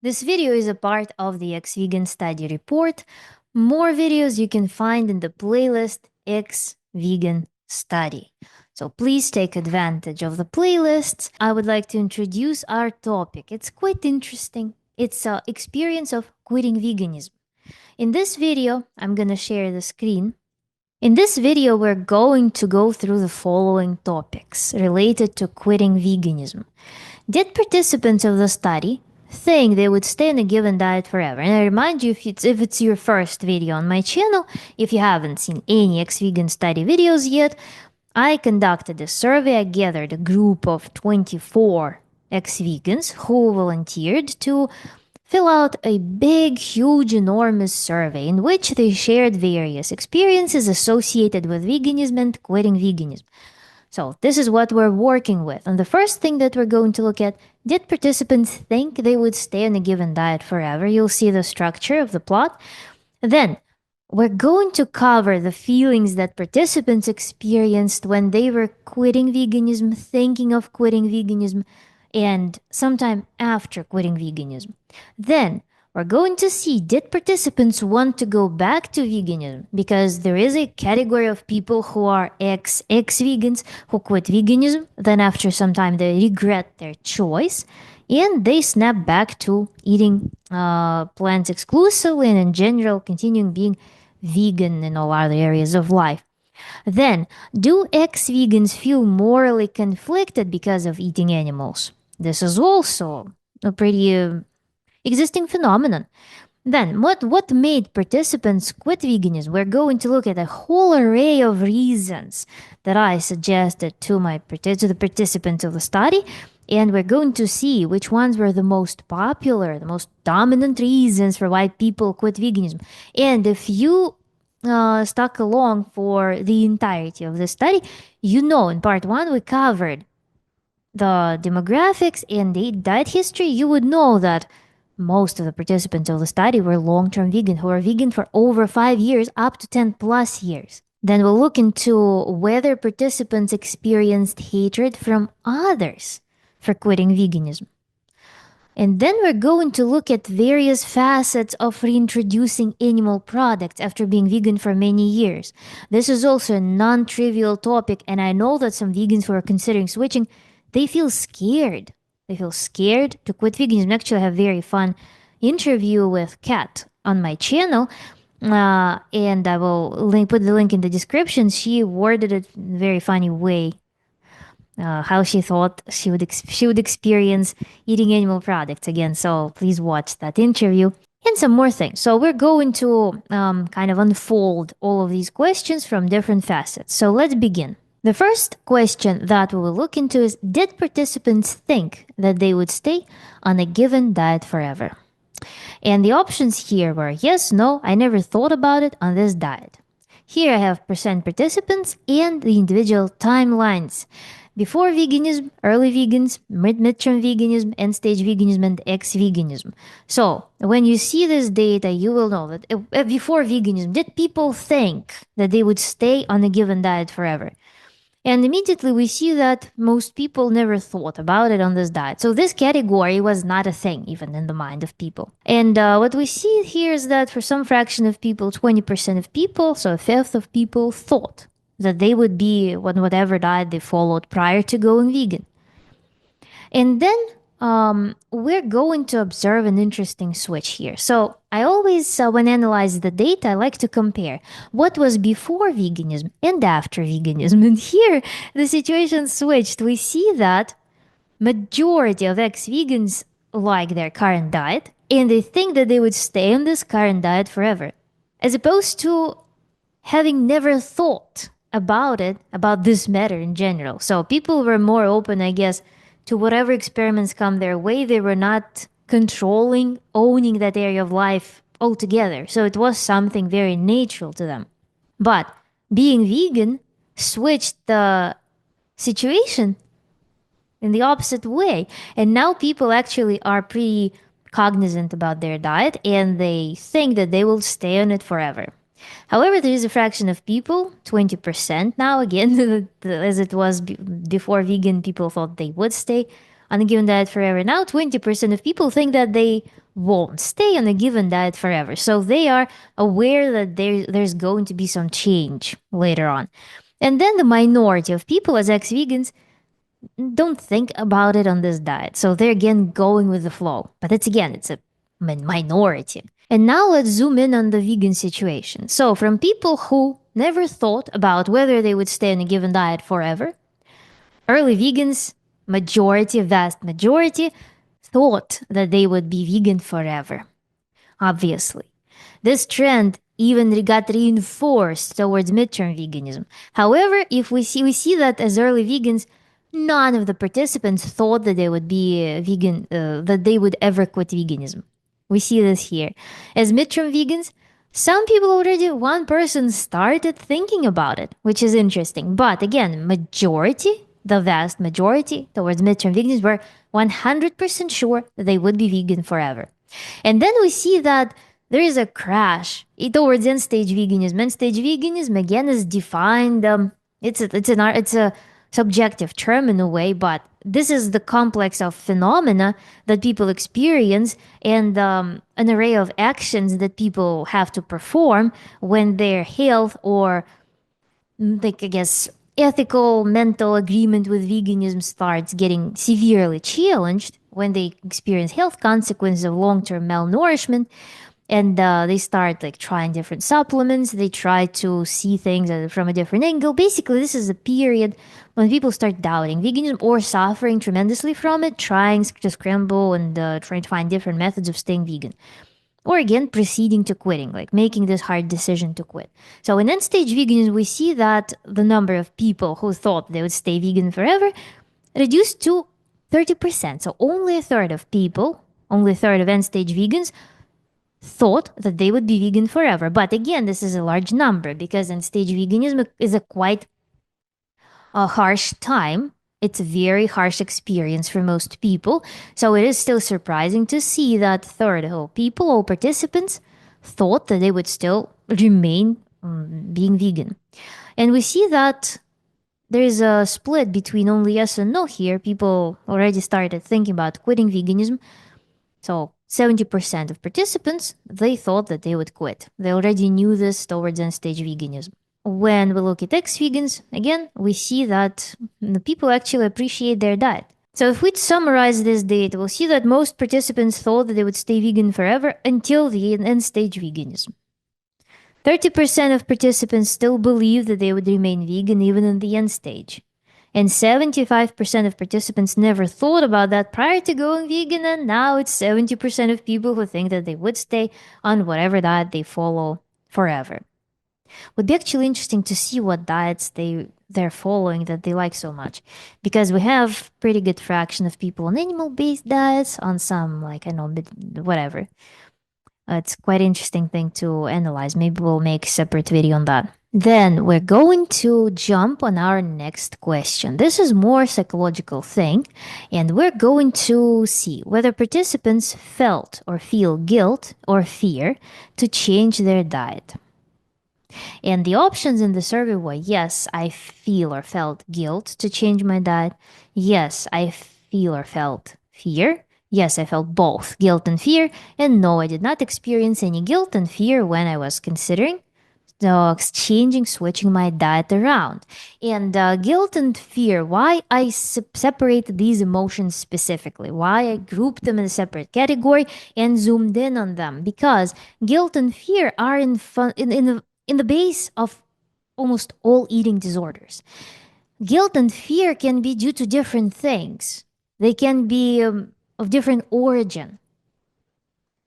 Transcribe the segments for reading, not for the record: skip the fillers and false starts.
This video is a part of the Ex-Vegan Study Report. More videos you can find in the playlist Ex-Vegan Study. So please take advantage of the playlists. I would like to introduce our topic. It's quite interesting. It's an experience of quitting veganism. In this video, I'm going to share the screen. In this video, we're going to go through the following topics related to quitting veganism. Did participants of the study think they would stay on a given diet forever? And I remind you, if it's your first video on my channel, if you haven't seen any ex-vegan study videos yet, I conducted a survey. I gathered a group of 24 ex-vegans who volunteered to fill out a big, huge, enormous survey in which they shared various experiences associated with veganism and quitting veganism. So this is what we're working with. And the first thing that we're going to look at, did participants think they would stay on a given diet forever? You'll see the structure of the plot. Then we're going to cover the feelings that participants experienced when they were quitting veganism, thinking of quitting veganism, and sometime after quitting veganism. Then we're going to see, did participants want to go back to veganism? Because there is a category of people who are ex-vegans who quit veganism, then after some time they regret their choice and they snap back to eating plants exclusively and in general continuing being vegan in all other areas of life. Then, do ex-vegans feel morally conflicted because of eating animals? This is also a pretty existing phenomenon. Then, what made participants quit veganism? We're going to look at a whole array of reasons that I suggested to the participants of the study, and we're going to see which ones were the most popular, the most dominant reasons for why people quit veganism. And if you stuck along for the entirety of the study, you know in part one we covered the demographics and the diet history. You would know that most of the participants of the study were long-term vegan who are vegan for over 5 years, up to 10 plus years. Then we'll look into whether participants experienced hatred from others for quitting veganism. And then we're going to look at various facets of reintroducing animal products after being vegan for many years. This is also a non-trivial topic, and I know that some vegans who are considering switching, they feel scared. They feel scared to quit veganism. Actually, I have a very fun interview with Kat on my channel, and I will put the link in the description. She worded it in a very funny way, how she thought she would experience eating animal products again. So please watch that interview and some more things. So we're going to kind of unfold all of these questions from different facets. So let's begin. The first question that we will look into is, did participants think that they would stay on a given diet forever? And the options here were yes, no, I never thought about it on this diet. Here I have percent participants and the individual timelines. Before veganism, early vegans, midterm veganism, end stage veganism, and ex-veganism. So when you see this data, you will know that before veganism, did people think that they would stay on a given diet forever? And immediately we see that most people never thought about it on this diet. So this category was not a thing even in the mind of people. And what we see here is that for some fraction of people, 20% of people, so a fifth of people thought that they would be on whatever diet they followed prior to going vegan. And then we're going to observe an interesting switch here. So I always, when analyze the data, I like to compare what was before veganism and after veganism. And here the situation switched. We see that majority of ex-vegans like their current diet and they think that they would stay on this current diet forever, as opposed to having never thought about it, about this matter in general. So people were more open, I guess, to whatever experiments come their way. They were not controlling, owning that area of life altogether. So it was something very natural to them. But being vegan switched the situation in the opposite way. And now people actually are pretty cognizant about their diet and they think that they will stay on it forever. However, there is a fraction of people, 20% now, again, as it was before vegan, people thought they would stay on a given diet forever. Now, 20% of people think that they won't stay on a given diet forever. So they are aware that there's going to be some change later on. And then the minority of people as ex vegans don't think about it on this diet. So they're again going with the flow. But it's a minority. And now let's zoom in on the vegan situation. So, from people who never thought about whether they would stay on a given diet forever, early vegans, vast majority, thought that they would be vegan forever. Obviously. This trend even got reinforced towards midterm veganism. However, if we see that as early vegans, none of the participants thought that they would be vegan, that they would ever quit veganism. We see this here. As midterm vegans, some people already, one person started thinking about it, which is interesting. But again, majority, the vast majority towards midterm vegans were 100% sure that they would be vegan forever. And then we see that there is a crash towards end stage veganism. End stage veganism again is defined. It's a subjective term in a way, but this is the complex of phenomena that people experience and an array of actions that people have to perform when their health or like I guess ethical mental agreement with veganism starts getting severely challenged when they experience health consequences of long-term malnourishment and they start like trying different supplements. They try to see things from a different angle. Basically, this is a period when people start doubting veganism or suffering tremendously from it, trying to scramble and trying to find different methods of staying vegan, or again proceeding to quitting, like making this hard decision to quit. So in end stage veganism, we see that the number of people who thought they would stay vegan forever reduced to 30%. So only a third of people, only a third of end stage vegans thought that they would be vegan forever. But again, this is a large number because end stage veganism is a quite a harsh time. It's a very harsh experience for most people. So it is still surprising to see that third of people or participants thought that they would still remain being vegan. And we see that there is a split between only yes and no here. People already started thinking about quitting veganism. So 70% of participants, they thought that they would quit. They already knew this towards end stage veganism. When we look at ex-vegans, again, we see that the people actually appreciate their diet. So if we summarize this data, we'll see that most participants thought that they would stay vegan forever until the end stage veganism. 30% of participants still believe that they would remain vegan even in the end stage. And 75% of participants never thought about that prior to going vegan, and now it's 70% of people who think that they would stay on whatever diet they follow forever. Would be actually interesting to see what diets they're following that they like so much, because we have pretty good fraction of people on animal-based diets, on some like I know whatever. It's quite interesting thing to analyze. Maybe we'll make a separate video on that. Then we're going to jump on our next question. This is more psychological thing, and we're going to see whether participants felt or feel guilt or fear to change their diet. And the options in the survey were yes, I feel or felt guilt to change my diet. Yes, I feel or felt fear. Yes, I felt both guilt and fear. And no, I did not experience any guilt and fear when I was considering switching my diet around. And guilt and fear, why I separated these emotions specifically, why I grouped them in a separate category and zoomed in on them, because guilt and fear are in the base of almost all eating disorders. Guilt and fear can be due to different things. They can be of different origin,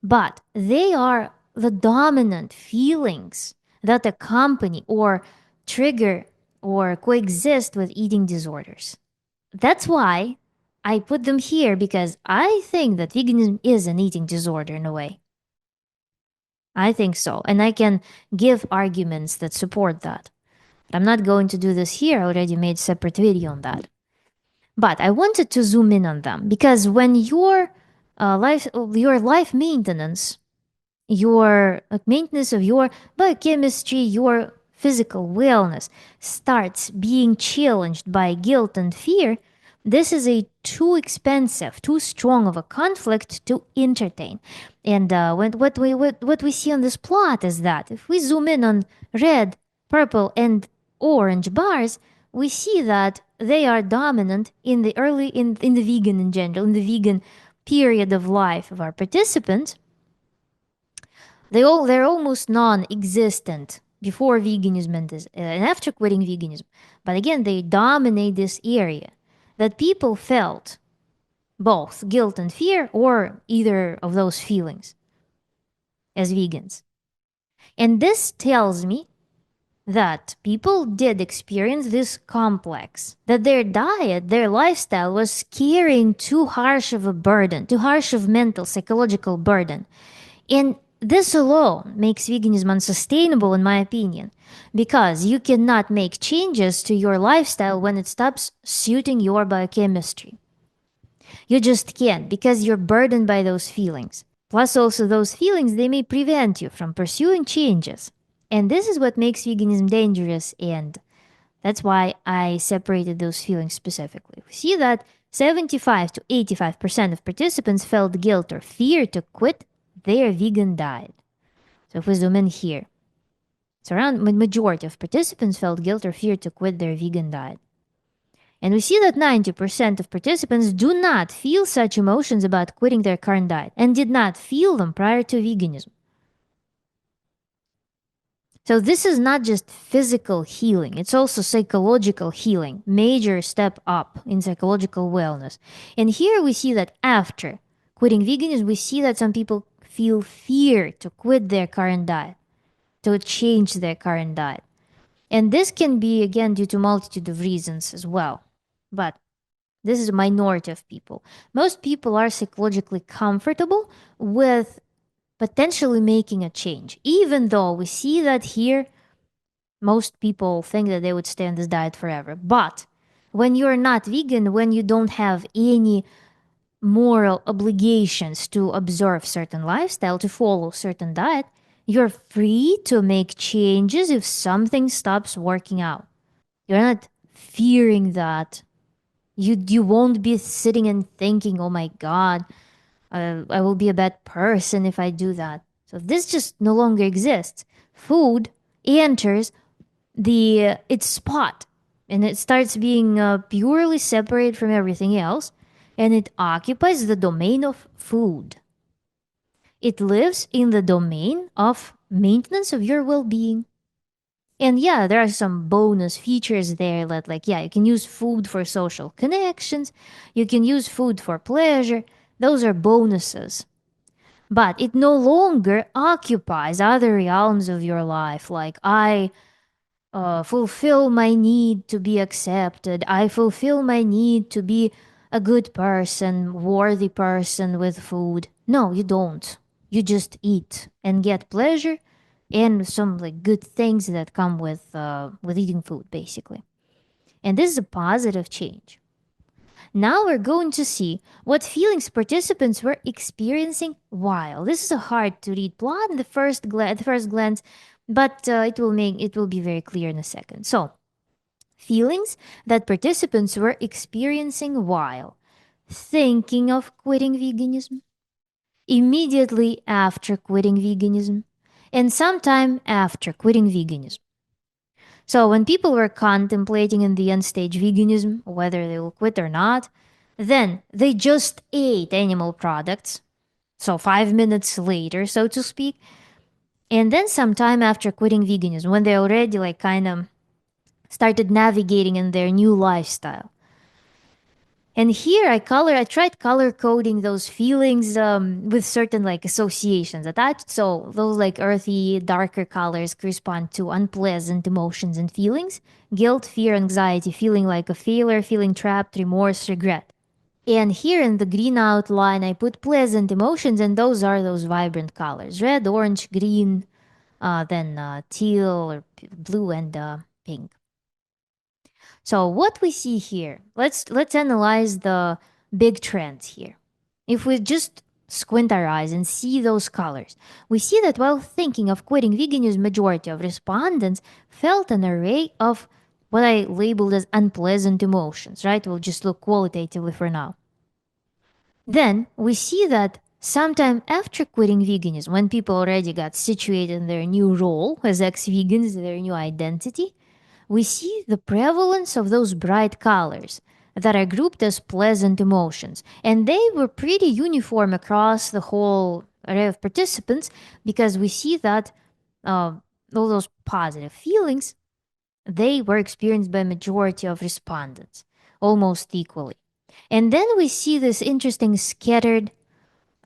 but they are the dominant feelings that accompany or trigger or coexist with eating disorders. That's why I put them here, because I think that veganism is an eating disorder in a way. I think so. And I can give arguments that support that. But I'm not going to do this here. I already made a separate video on that. But I wanted to zoom in on them because when your life maintenance, your maintenance of your biochemistry, your physical wellness starts being challenged by guilt and fear, This is a too expensive, too strong of a conflict to entertain. And what we see on this plot is that if we zoom in on red, purple, and orange bars, we see that they are dominant in the in the vegan in general, in the vegan period of life of our participants. They're almost non-existent before veganism and after quitting veganism. But again, they dominate this area that people felt both guilt and fear, or either of those feelings as vegans. And this tells me that people did experience this complex, that their diet, their lifestyle was carrying too harsh of a burden, too harsh of mental, psychological burden. And this alone makes veganism unsustainable, in my opinion, because you cannot make changes to your lifestyle when it stops suiting your biochemistry. You just can't because you're burdened by those feelings. Plus, also, those feelings, they may prevent you from pursuing changes. And this is what makes veganism dangerous, and that's why I separated those feelings specifically. We see that 75 to 85% of participants felt guilt or fear to quit their vegan diet. So if we zoom in here, it's around majority of participants felt guilt or fear to quit their vegan diet. And we see that 90% of participants do not feel such emotions about quitting their current diet and did not feel them prior to veganism. So this is not just physical healing, it's also psychological healing, major step up in psychological wellness. And here we see that after quitting veganism, we see that some people feel fear to quit their current diet, to change their current diet. And this can be, again, due to multitude of reasons as well. But this is a minority of people. Most people are psychologically comfortable with potentially making a change, even though we see that here most people think that they would stay on this diet forever. But when you're not vegan, when you don't have any moral obligations to observe certain lifestyle, to follow certain diet, you're free to make changes if something stops working out. You're not fearing that. You won't be sitting and thinking, oh my God, I will be a bad person if I do that. So this just no longer exists. Food enters its spot, and it starts being purely separate from everything else, and it occupies the domain of food. It lives in the domain of maintenance of your well-being. And yeah, there are some bonus features there that, like, yeah, you can use food for social connections, you can use food for pleasure. Those are bonuses. But it no longer occupies other realms of your life. Like, I fulfill my need to be accepted, I fulfill my need to be a good person, worthy person with food. No, you don't. You just eat and get pleasure and some like good things that come with eating food, basically. And this is a positive change. Now we're going to see what feelings participants were experiencing while. This is a hard to read plot in the first glance, but it will be very clear in a second. So, feelings that participants were experiencing while thinking of quitting veganism, immediately after quitting veganism, and sometime after quitting veganism. So when people were contemplating in the end stage veganism, whether they will quit or not, then they just ate animal products. So 5 minutes later, so to speak. And then sometime after quitting veganism, when they already like kind of started navigating in their new lifestyle. And here I tried color coding those feelings with certain like associations attached. So those like earthy, darker colors correspond to unpleasant emotions and feelings: guilt, fear, anxiety, feeling like a failure, feeling trapped, remorse, regret. And here in the green outline, I put pleasant emotions, and those are those vibrant colors: red, orange, green, then teal or blue, and pink. So what we see here, let's analyze the big trends here. If we just squint our eyes and see those colors, we see that while thinking of quitting veganism, majority of respondents felt an array of what I labeled as unpleasant emotions, right? We'll just look qualitatively for now. Then we see that sometime after quitting veganism, when people already got situated in their new role as ex vegans, their new identity, we see the prevalence of those bright colors that are grouped as pleasant emotions. And they were pretty uniform across the whole array of participants because we see that all those positive feelings, they were experienced by majority of respondents almost equally. And then we see this interesting scattered,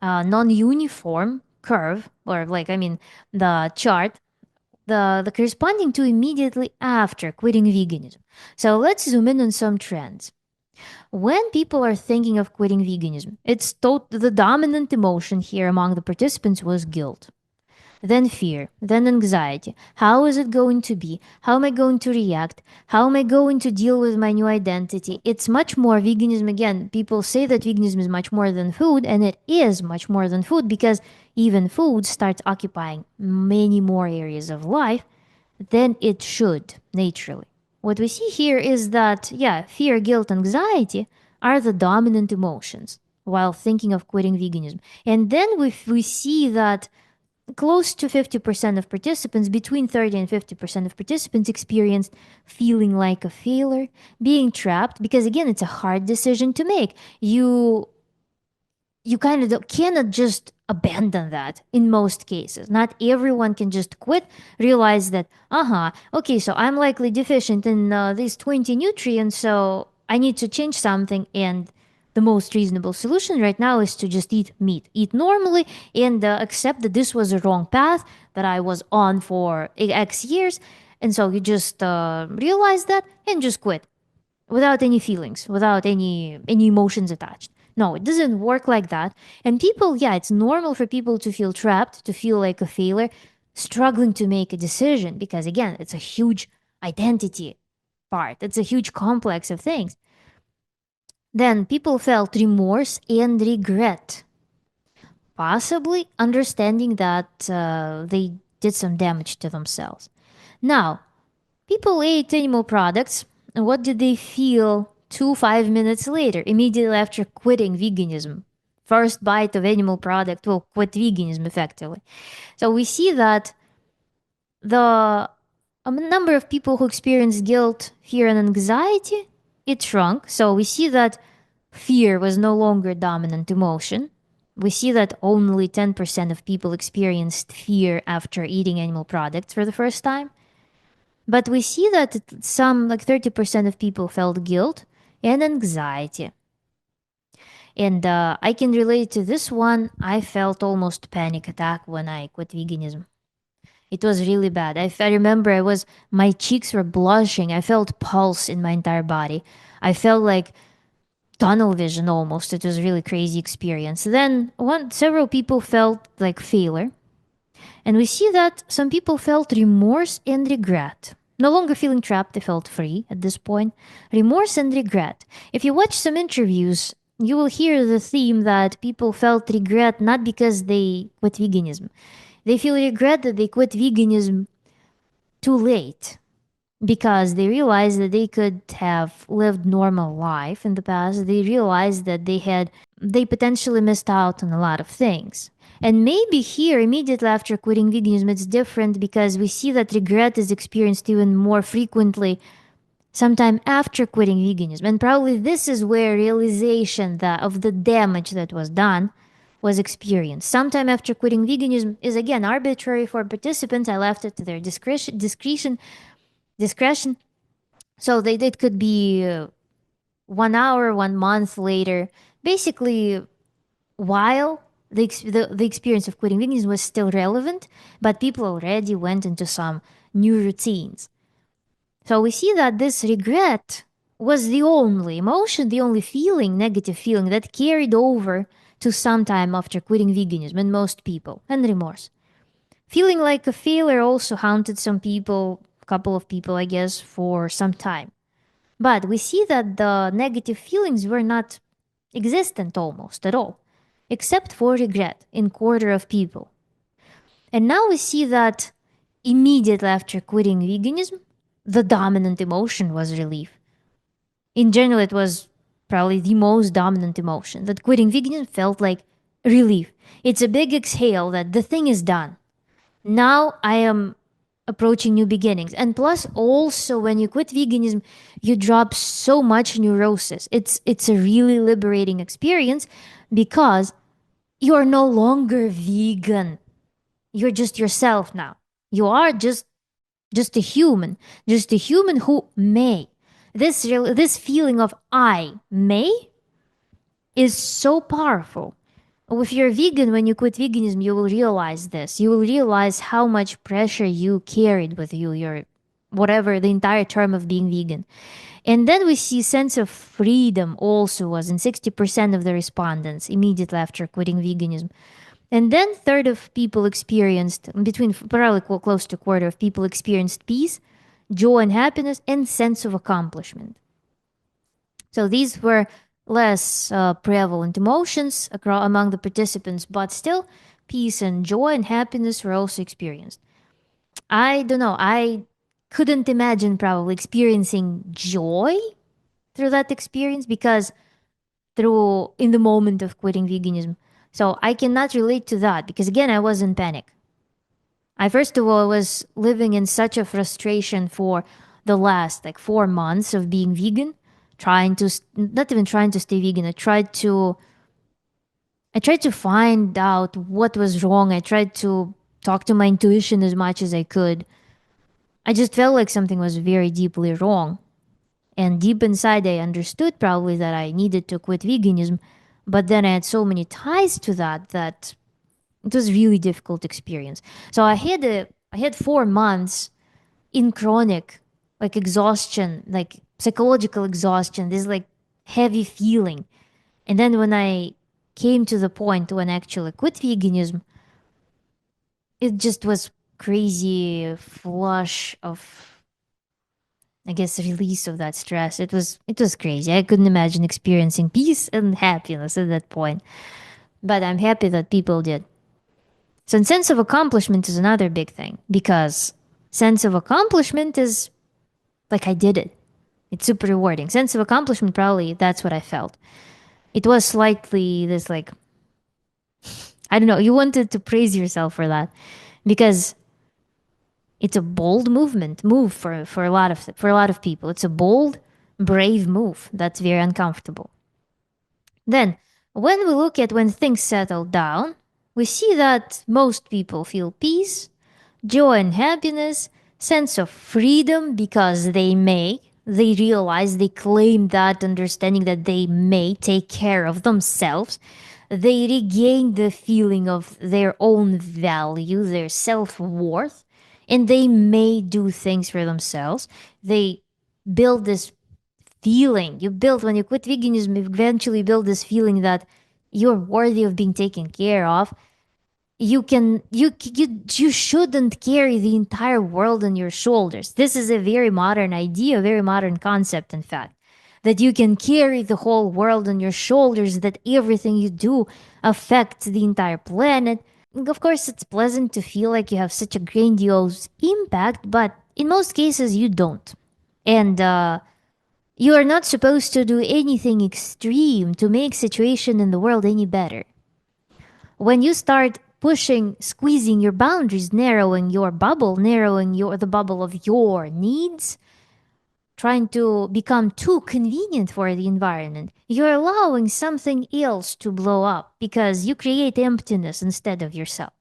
non-uniform curve, or the chart, the corresponding to immediately after quitting veganism. So let's zoom in on some trends. When people are thinking of quitting veganism, the dominant emotion here among the participants was guilt, then fear, then anxiety. How is it going to be? How am I going to react? How am I going to deal with my new identity? It's much more veganism. Again, people say that veganism is much more than food, and it is much more than food because even food starts occupying many more areas of life than it should naturally. What we see here is that, yeah, fear, guilt, anxiety are the dominant emotions while thinking of quitting veganism. And then we see that close to 50% of participants, between 30 and 50% of participants, experienced feeling like a failure, being trapped, because again, it's a hard decision to make. You kind of cannot just abandon that in most cases. Not everyone can just quit, realize that, okay, so I'm likely deficient in these 20 nutrients, so I need to change something. And the most reasonable solution right now is to just eat meat, eat normally, and accept that this was a wrong path that I was on for X years. And so you just realize that and just quit without any feelings, without any emotions attached. No, it doesn't work like that. And people, yeah, it's normal for people to feel trapped, to feel like a failure, struggling to make a decision because again, it's a huge identity part. It's a huge complex of things. Then people felt remorse and regret, possibly understanding that they did some damage to themselves. Now, people ate animal products, and what did they feel 5 minutes later, immediately after quitting veganism? First bite of animal product will quit veganism effectively. So we see that the number of people who experience guilt, fear, and anxiety, it shrunk. So we see that fear was no longer dominant emotion. We see that only 10% of people experienced fear after eating animal products for the first time. But we see that some, like 30% of people felt guilt and anxiety. And I can relate to this one. I felt almost panic attack when I quit veganism. It was really bad. I remember my cheeks were blushing. I felt pulse in my entire body. I felt like tunnel vision almost. It was a really crazy experience. Then several people felt like failure. And we see that some people felt remorse and regret. No longer feeling trapped, they felt free at this point. Remorse and regret. If you watch some interviews, you will hear the theme that people felt regret not because they quit veganism. They feel regret that they quit veganism too late because they realized that they could have lived normal life in the past. They realized that they potentially missed out on a lot of things. And maybe here, immediately after quitting veganism, it's different because we see that regret is experienced even more frequently sometime after quitting veganism. And probably this is where realization of the damage that was done was experienced. Sometime after quitting veganism is again arbitrary for participants. I left it to their discretion. So it could be 1 hour, 1 month later. Basically, while the experience of quitting veganism was still relevant, but people already went into some new routines. So we see that this regret was the only emotion, the only feeling, negative feeling that carried over to some time after quitting veganism in most people, and remorse. Feeling like a failure also haunted some people, a couple of people, I guess, for some time. But we see that the negative feelings were not existent almost at all, except for regret in quarter of people. And now we see that immediately after quitting veganism, the dominant emotion was relief. In general, it was probably the most dominant emotion that quitting veganism felt like relief. It's a big exhale that the thing is done. Now I am approaching new beginnings. And plus, also, when you quit veganism, you drop so much neurosis. It's a really liberating experience because you're no longer vegan. You're just yourself now. You are just a human, just a human who may. This feeling of I may is so powerful. If you're vegan, when you quit veganism, you will realize this. You will realize how much pressure you carried with you, your whatever the entire term of being vegan. And then we see sense of freedom also was in 60% of the respondents immediately after quitting veganism. And then third of people experienced, between probably close to a quarter of people experienced peace, joy and happiness, and sense of accomplishment. So these were less prevalent emotions among the participants, but still, peace and joy and happiness were also experienced. I don't know. I couldn't imagine probably experiencing joy through that experience because through in the moment of quitting veganism. So I cannot relate to that because again, I was in panic. I first of all was living in such a frustration for the last like 4 months of being vegan, trying to not even trying to stay vegan. I tried to find out what was wrong. I tried to talk to my intuition as much as I could. I just felt like something was very deeply wrong. And deep inside, I understood probably that I needed to quit veganism. But then I had so many ties to that it was really difficult experience. So I had 4 months in chronic like exhaustion, like psychological exhaustion, this like heavy feeling. And then when I came to the point when I actually quit veganism, it just was crazy flush of I guess release of that stress. It was crazy. I couldn't imagine experiencing peace and happiness at that point. But I'm happy that people did. So sense of accomplishment is another big thing because sense of accomplishment is like I did it. It's super rewarding. Sense of accomplishment, probably that's what I felt. It was slightly this like I don't know. You wanted to praise yourself for that because it's a bold move for a lot of people. It's a bold, brave move that's very uncomfortable. Then, when we look at when things settle down, we see that most people feel peace, joy and happiness, sense of freedom because they realize, they claim that understanding that they may take care of themselves. They regain the feeling of their own value, their self worth, and they may do things for themselves. They build this feeling. You build, when you quit veganism, you eventually build this feeling that you're worthy of being taken care of. You shouldn't carry the entire world on your shoulders. This is a very modern idea, a very modern concept, in fact, that you can carry the whole world on your shoulders, that everything you do affects the entire planet. Of course, it's pleasant to feel like you have such a grandiose impact, but in most cases you don't. And you are not supposed to do anything extreme to make situation in the world any better. When you start pushing, squeezing your boundaries, narrowing your bubble, narrowing the bubble of your needs, trying to become too convenient for the environment, you're allowing something else to blow up because you create emptiness instead of yourself.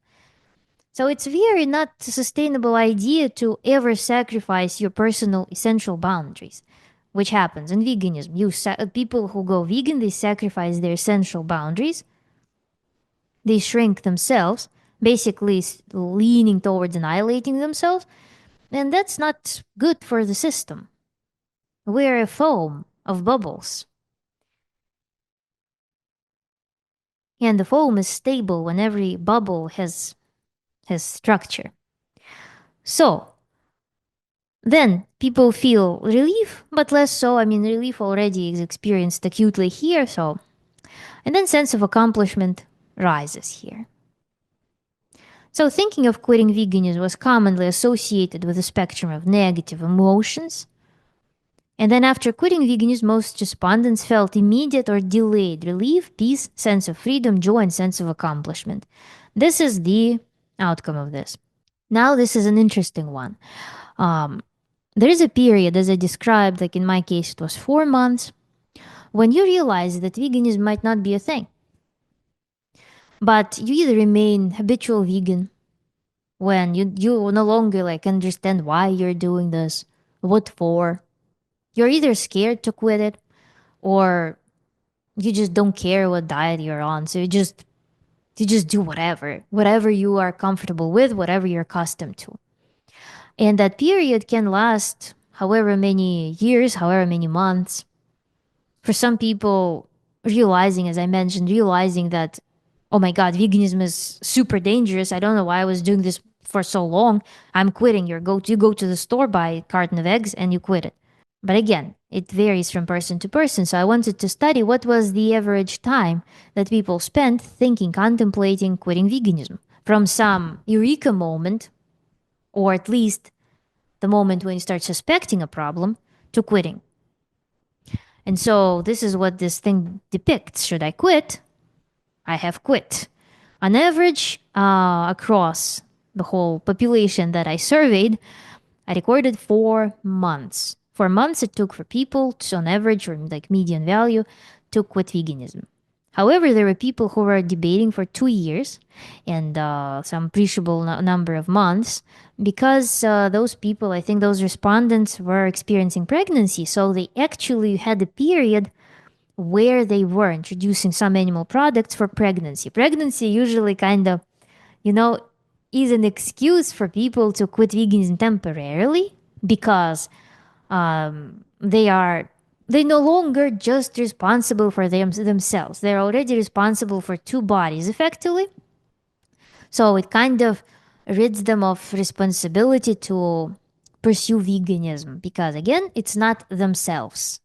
So it's very not a sustainable idea to ever sacrifice your personal essential boundaries, which happens in veganism. People who go vegan, they sacrifice their essential boundaries. They shrink themselves, basically leaning towards annihilating themselves, and that's not good for the system. We're a foam of bubbles, and the foam is stable when every bubble has structure. So then people feel relief, but less so. I mean, relief already is experienced acutely here, so. And then sense of accomplishment rises here. So, thinking of quitting veganism was commonly associated with a spectrum of negative emotions. And then, after quitting veganism, most respondents felt immediate or delayed relief, peace, sense of freedom, joy, and sense of accomplishment. This is the outcome of this. Now, this is an interesting one. Um, there is a period, as I described, like in my case, it was 4 months, when you realize that veganism might not be a thing. But you either remain habitual vegan when you no longer like understand why you're doing this, what for. You're either scared to quit it or you just don't care what diet you're on. So you just do whatever you are comfortable with, whatever you're accustomed to. And that period can last however many years, however many months. For some people, realizing, as I mentioned, realizing that, oh my God, veganism is super dangerous. I don't know why I was doing this for so long. I'm quitting. You go to the store, buy a carton of eggs, and you quit it. But again, it varies from person to person. So I wanted to study what was the average time that people spent thinking, contemplating quitting veganism. From some eureka moment, or at least the moment when you start suspecting a problem, to quitting. And so this is what this thing depicts. Should I quit? I have quit. On average, across the whole population that I surveyed, I recorded 4 months. 4 months it took for people to, on average, or like median value, to quit veganism. However, there were people who were debating for 2 years and some appreciable number of months because those people, I think those respondents were experiencing pregnancy. So they actually had a period where they were introducing some animal products for pregnancy. Pregnancy usually kind of, you know, is an excuse for people to quit veganism temporarily because they no longer just responsible for themselves. They're already responsible for two bodies effectively. So it kind of rids them of responsibility to pursue veganism because again, it's not themselves.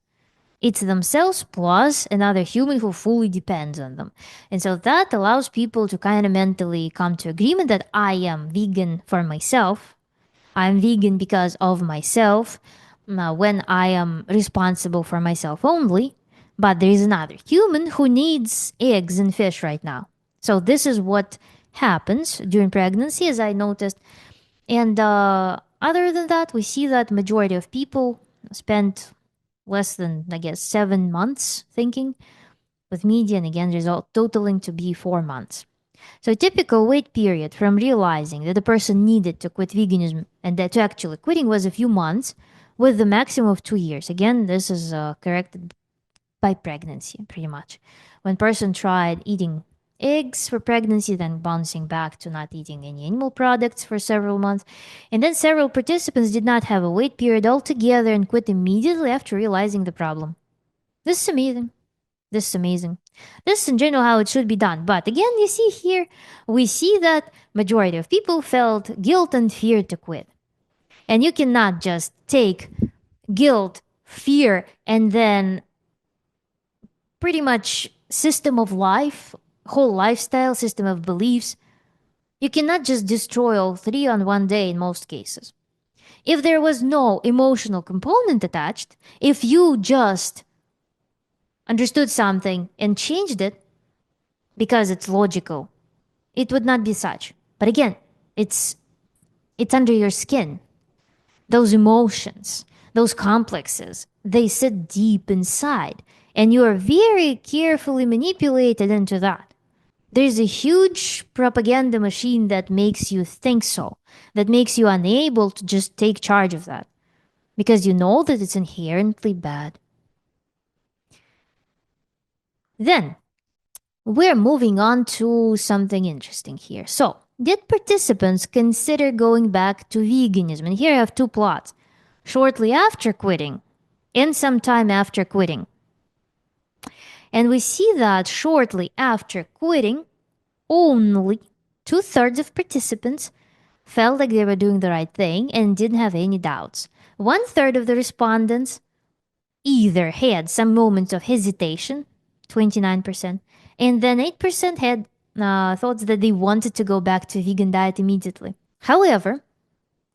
It's themselves plus another human who fully depends on them. And so that allows people to kind of mentally come to agreement that I am vegan for myself. I'm vegan because of myself when I am responsible for myself only. But there is another human who needs eggs and fish right now. So this is what happens during pregnancy, as I noticed. And other than that, we see that majority of people spend less than, I guess, 7 months thinking, with median again result totaling to be 4 months. So, a typical wait period from realizing that the person needed to quit veganism and that to actually quitting was a few months, with the maximum of 2 years. Again, this is corrected by pregnancy, pretty much. When person tried eating eggs for pregnancy, then bouncing back to not eating any animal products for several months. And then several participants did not have a wait period altogether and quit immediately after realizing the problem. This is amazing. This is amazing. This is in general how it should be done. But again, you see here, we see that majority of people felt guilt and fear to quit. And you cannot just take guilt, fear, and then pretty much system of life, whole lifestyle, system of beliefs. You cannot just destroy all three on one day in most cases. If there was no emotional component attached, if you just understood something and changed it because it's logical, it would not be such. But again, it's under your skin. Those emotions, those complexes, they sit deep inside, and you are very carefully manipulated into that. There's a huge propaganda machine that makes you think so, that makes you unable to just take charge of that because you know that it's inherently bad. Then, we're moving on to something interesting here. So, did participants consider going back to veganism? And here I have two plots. Shortly after quitting and sometime after quitting. And we see that shortly after quitting, only 2/3 of participants felt like they were doing the right thing and didn't have any doubts. 1/3 of the respondents either had some moments of hesitation, 29%, and then 8% had thoughts that they wanted to go back to vegan diet immediately. However,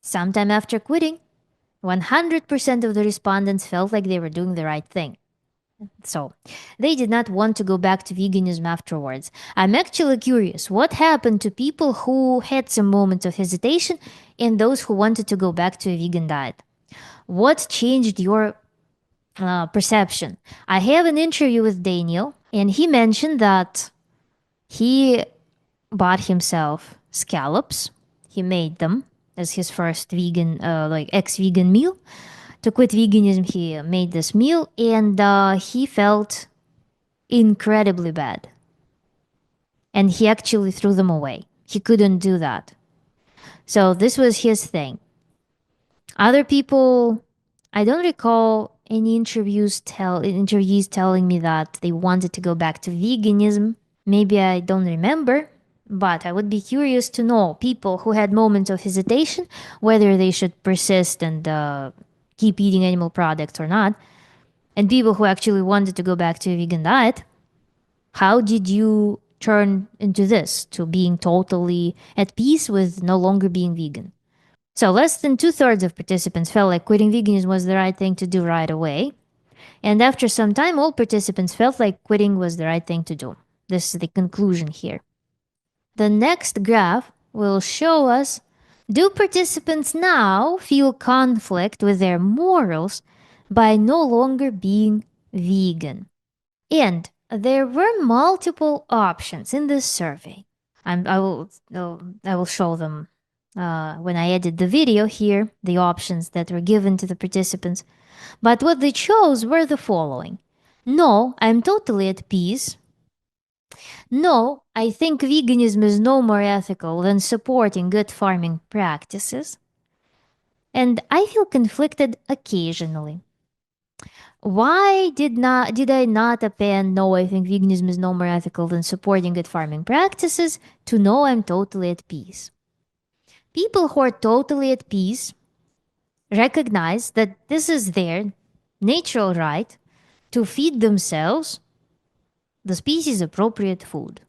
sometime after quitting, 100% of the respondents felt like they were doing the right thing. So, they did not want to go back to veganism afterwards. I'm actually curious what happened to people who had some moments of hesitation and those who wanted to go back to a vegan diet. What changed your perception? I have an interview with Daniel, and he mentioned that he bought himself scallops. He made them as his first vegan, like ex-vegan meal. To quit veganism, he made this meal, and he felt incredibly bad. And he actually threw them away. He couldn't do that. So this was his thing. Other people, I don't recall any interviews telling me that they wanted to go back to veganism. Maybe I don't remember, but I would be curious to know people who had moments of hesitation whether they should persist and keep eating animal products or not, and people who actually wanted to go back to a vegan diet. How did you turn into this, to being totally at peace with no longer being vegan? So, less than 2/3 of participants felt like quitting veganism was the right thing to do right away. And after some time, all participants felt like quitting was the right thing to do. This is the conclusion here. The next graph will show us, do participants now feel conflict with their morals by no longer being vegan? And there were multiple options in this survey. I will show them when I edit the video here, the options that were given to the participants. But what they chose were the following: no, I'm totally at peace. No, I think veganism is no more ethical than supporting good farming practices. And I feel conflicted occasionally. Why did I not append no, I think veganism is no more ethical than supporting good farming practices, to no, I'm totally at peace? People who are totally at peace recognize that this is their natural right to feed themselves the species appropriate food.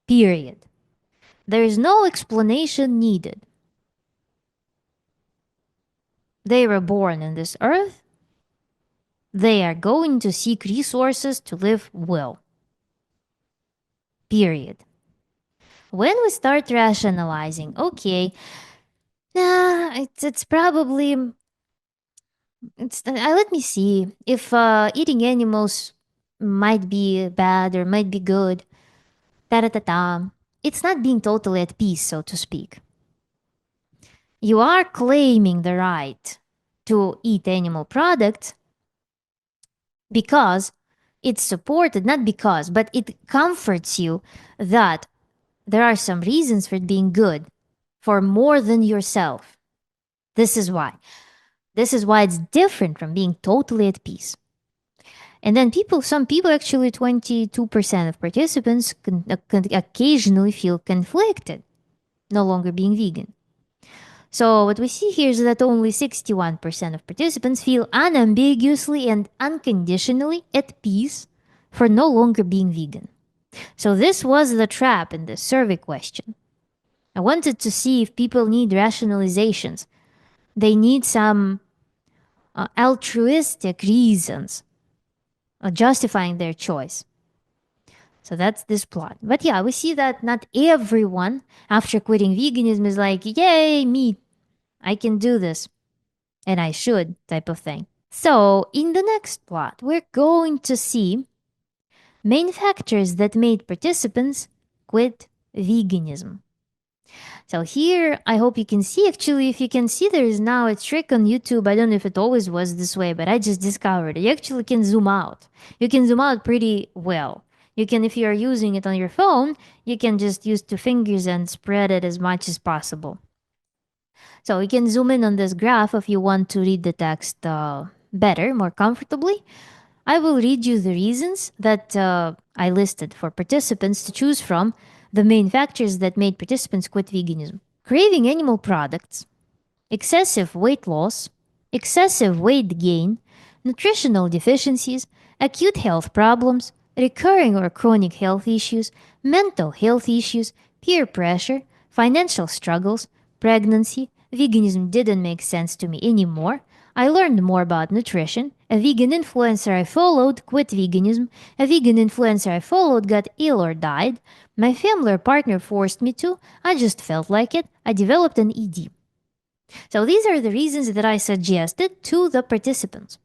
Period. There is no explanation needed. They were born in this earth. They are going to seek resources to live well. Period. When we start rationalizing, okay, it's probably let me see if eating animals might be bad or might be good. Ta ta ta. It's not being totally at peace, so to speak. You are claiming the right to eat animal products because it's supported, not because, but it comforts you that there are some reasons for it being good for more than yourself. This is why. This is why it's different from being totally at peace. And then some people, actually 22% of participants can occasionally feel conflicted, no longer being vegan. So what we see here is that only 61% of participants feel unambiguously and unconditionally at peace for no longer being vegan. So this was the trap in the survey question. I wanted to see if people need rationalizations. They need some altruistic reasons justifying their choice. So that's this plot. But yeah, we see that not everyone after quitting veganism is like, yay, meat, I can do this. And I should, type of thing. So in the next plot, we're going to see main factors that made participants quit veganism. So here, I hope you can see, actually, if you can see, there is now a trick on YouTube. I don't know if it always was this way, but I just discovered it. You actually can zoom out. You can zoom out pretty well. You can, if you are using it on your phone, you can just use two fingers and spread it as much as possible. So you can zoom in on this graph if you want to read the text better, more comfortably. I will read you the reasons that I listed for participants to choose from, the main factors that made participants quit veganism: craving animal products, excessive weight loss, excessive weight gain, nutritional deficiencies, acute health problems, recurring or chronic health issues, mental health issues, peer pressure, financial struggles, pregnancy. Veganism didn't make sense to me anymore. I learned more about nutrition. A vegan influencer I followed quit veganism. A vegan influencer I followed got ill or died. My family or partner forced me to. I just felt like it. I developed an ED. So these are the reasons that I suggested to the participants.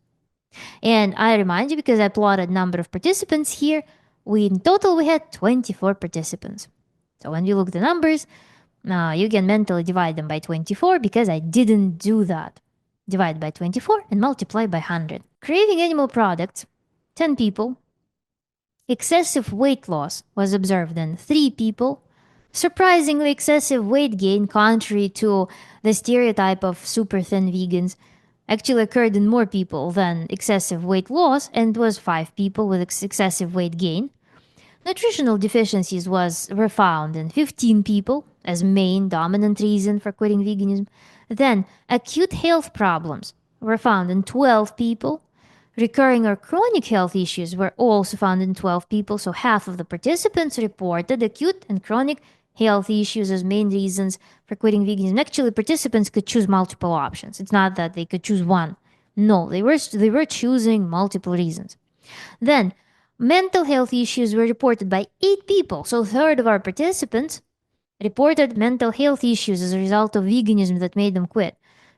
And I remind you because I plotted number of participants here. In total we had 24 participants. So when you look the numbers, you can mentally divide them by 24 because I didn't do that. Divide by 24 and multiply by 100. Craving animal products, 10 people. Excessive weight loss was observed in 3 people. Surprisingly, excessive weight gain, contrary to the stereotype of super thin vegans, actually occurred in more people than excessive weight loss and was 5 people with excessive weight gain. Nutritional deficiencies were found in 15 people as main dominant reason for quitting veganism. Then acute health problems were found in 12 people. Recurring or chronic health issues were also found in 12 people, so half of the participants reported acute and chronic health issues as main reasons for quitting veganism. Actually, participants could choose multiple options. It's not that they could choose one. No, they were choosing multiple reasons. Then, mental health issues were reported by 8 people, so a third of our participants reported mental health issues as a result of veganism that made them quit.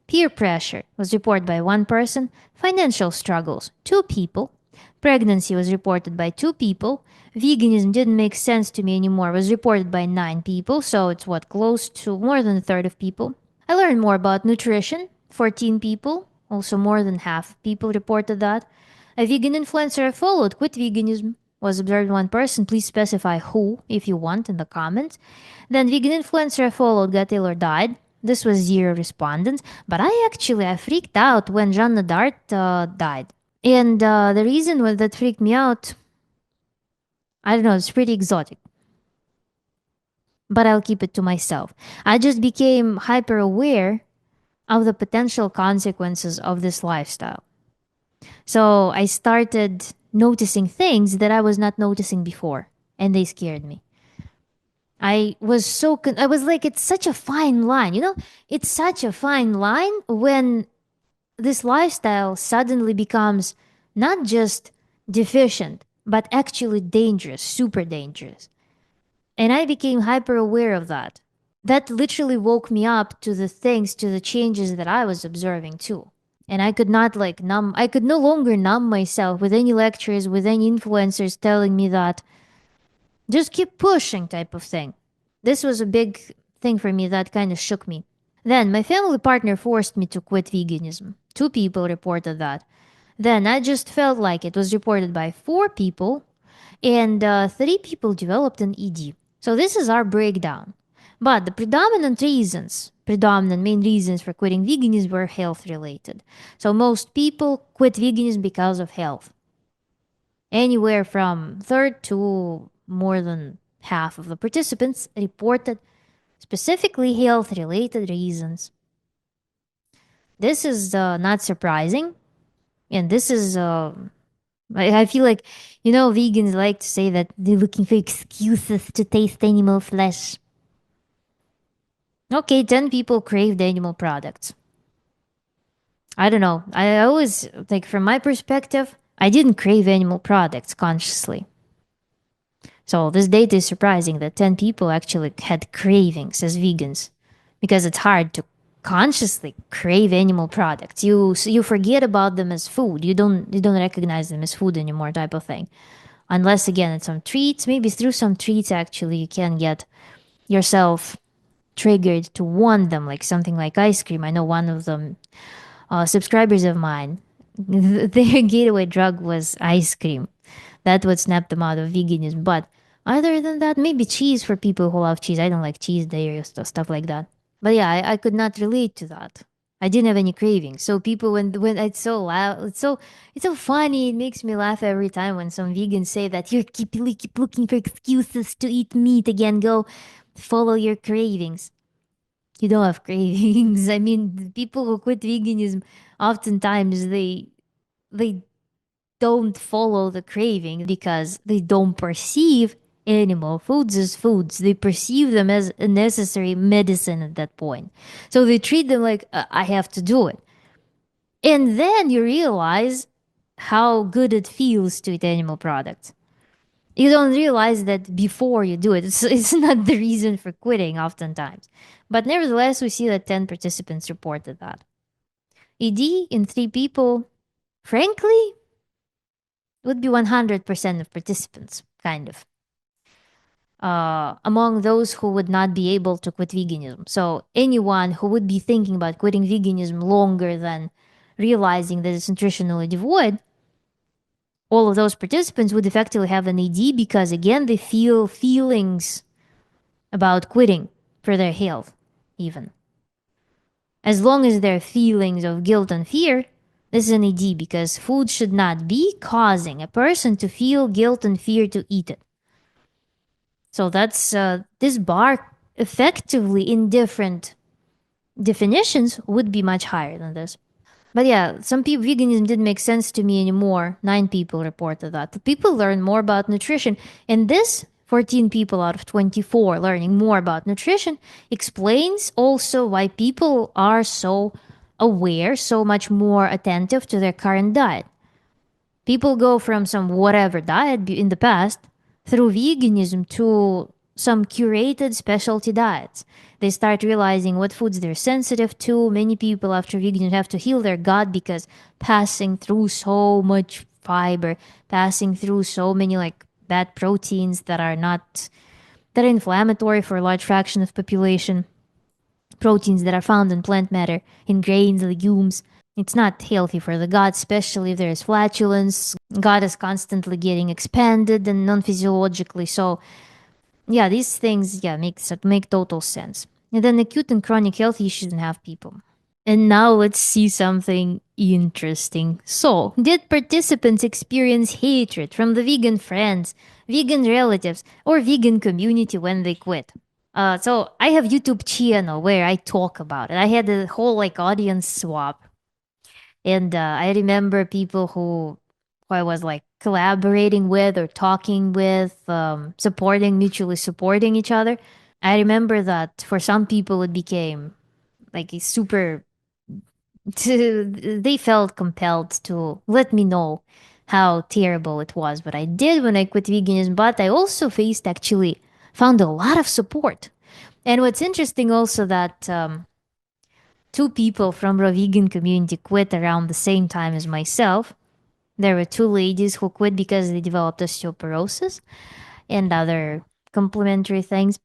Peer pressure was reported by 1 person, financial struggles, 2 people, pregnancy was reported by 2 people, veganism didn't make sense to me anymore was reported by 9 people, so it's close to more than a third of people. I learned more about nutrition, 14 people, also more than half of people reported that. A vegan influencer I followed quit veganism was observed 1 person. Please specify who if you want in the comments. Then vegan influencer I followed got ill or died. This was 0 respondents, but I freaked out when Jeanne d'Arc died. And the reason that freaked me out, I don't know, it's pretty exotic, but I'll keep it to myself. I just became hyper aware of the potential consequences of this lifestyle. So I started noticing things that I was not noticing before, and they scared me. I was like, it's such a fine line, It's such a fine line when this lifestyle suddenly becomes not just deficient, but actually dangerous, super dangerous. And I became hyper aware of that. That literally woke me up to the things, to the changes that I was observing too. And I could not I could no longer numb myself with any lectures, with any influencers telling me that just keep pushing type of thing. This was a big thing for me that kind of shook me. Then my family partner forced me to quit veganism. 2 people reported that. Then I just felt like it was reported by 4 people, and 3 people developed an ED. So this is our breakdown. But the predominant main reasons for quitting veganism were health related. So most people quit veganism because of health. Anywhere from third to more than half of the participants reported specifically health related reasons. This is not surprising. And this is, I feel like, vegans like to say that they're looking for excuses to taste animal flesh. Okay, 10 people craved animal products. I don't know. I always, like, from my perspective, I didn't crave animal products consciously. So this data is surprising that 10 people actually had cravings as vegans because it's hard to consciously crave animal products. You forget about them as food. You don't recognize them as food anymore type of thing. Unless again it's some treats, maybe through some treats actually you can get yourself triggered to want them, like something like ice cream. I know one of them subscribers of mine, their gateway drug was ice cream. That would snap them out of veganism. But other than that, maybe cheese for people who love cheese. I don't like cheese, dairy, stuff like that. But yeah, I could not relate to that. I didn't have any cravings. So people, when it's so loud, it's so funny. It makes me laugh every time when some vegans say that you keep looking for excuses to eat meat again. Go follow your cravings. You don't have cravings. I mean, people who quit veganism, oftentimes they don't follow the craving because they don't perceive animal foods as foods. They perceive them as a necessary medicine at that point. So they treat them like, I have to do it. And then you realize how good it feels to eat animal products. You don't realize that before you do it. It's not the reason for quitting oftentimes. But nevertheless, we see that 10 participants reported that. ED in 3 people, frankly, would be 100% of participants, kind of. Among those who would not be able to quit veganism. So, anyone who would be thinking about quitting veganism longer than realizing that it's nutritionally devoid, all of those participants would effectively have an ED because, again, they feel feelings about quitting for their health, even. As long as there are feelings of guilt and fear, this is an ED because food should not be causing a person to feel guilt and fear to eat it. So that's this bar effectively in different definitions would be much higher than this. But yeah, some people veganism didn't make sense to me anymore. 9 people reported that. The people learn more about nutrition. And this 14 people out of 24 learning more about nutrition explains also why people are so aware, so much more attentive to their current diet. People go from some whatever diet in the past through veganism to some curated specialty diets. They start realizing what foods they're sensitive to. Many people after veganism have to heal their gut because passing through so much fiber, passing through so many like bad proteins that are not that are inflammatory for a large fraction of population, proteins that are found in plant matter, in grains, legumes. It's not healthy for the gut, especially if there is flatulence. Gut is constantly getting expanded and non-physiologically. So, yeah, these things, yeah, make total sense. And then acute and chronic health issues in half people. And now let's see something interesting. So, did participants experience hatred from the vegan friends, vegan relatives, or vegan community when they quit? So I have YouTube channel where I talk about it. I had a whole like audience swap, and I remember people who I was like collaborating with or talking with, mutually supporting each other. I remember that for some people it became like a super. They felt compelled to let me know how terrible it was what I did when I quit veganism, but I also faced actually found a lot of support. And what's interesting also that 2 people from the vegan community quit around the same time as myself. There were 2 ladies who quit because they developed osteoporosis and other complementary things.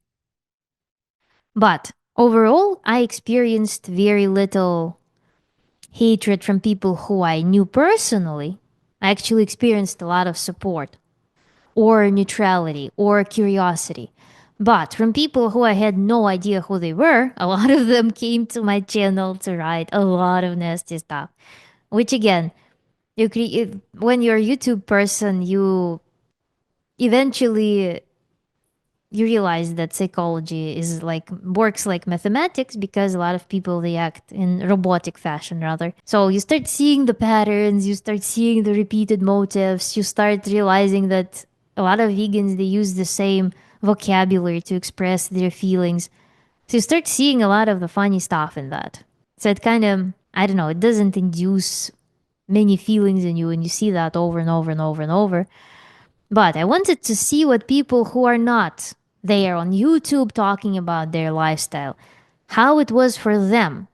But overall, I experienced very little hatred from people who I knew personally. I actually experienced a lot of support or neutrality or curiosity. But from people who I had no idea who they were, a lot of them came to my channel to write a lot of nasty stuff. Which again, when you're a YouTube person, you eventually you realize that psychology is like works like mathematics because a lot of people they act in robotic fashion rather. So you start seeing the patterns, you start seeing the repeated motives, you start realizing that a lot of vegans they use the same vocabulary to express their feelings. So you start seeing a lot of the funny stuff in that. So it kind of I don't know, it doesn't induce many feelings in you and you see that over and over and over and over. But I wanted to see what people who are not there on YouTube talking about their lifestyle, how it was for them.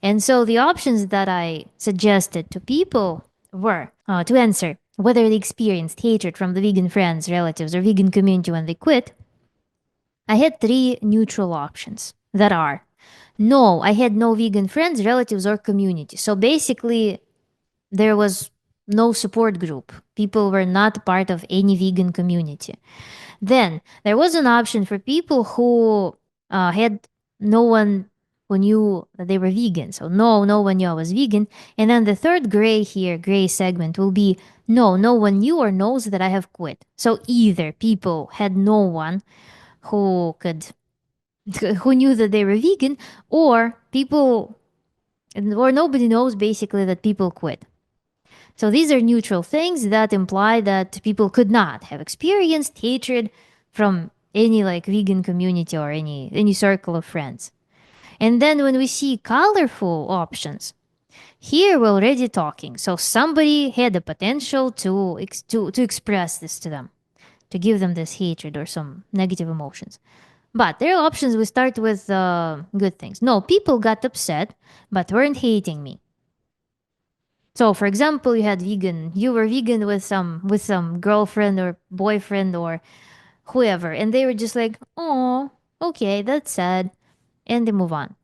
And so the options that I suggested to people were to answer whether they experienced hatred from the vegan friends, relatives, or vegan community when they quit. I had 3 neutral options that are no, I had no vegan friends, relatives, or community. So basically, there was no support group. People were not part of any vegan community. Then there was an option for people who had no one who knew that they were vegan. So no one knew I was vegan. And then the third gray segment will be no one knew or knows that I have quit. So either people had no one who could who knew that they were vegan, or people or nobody knows basically that people quit. So these are neutral things that imply that people could not have experienced hatred from any like vegan community or any circle of friends. And then when we see colorful options, here we're already talking. So somebody had the potential to express this to them, to give them this hatred or some negative emotions. But there are options. We start with good things. No, people got upset, but weren't hating me. So, for example, you were vegan with some girlfriend or boyfriend or whoever, and they were just like, "Oh, okay, that's sad," and they move on.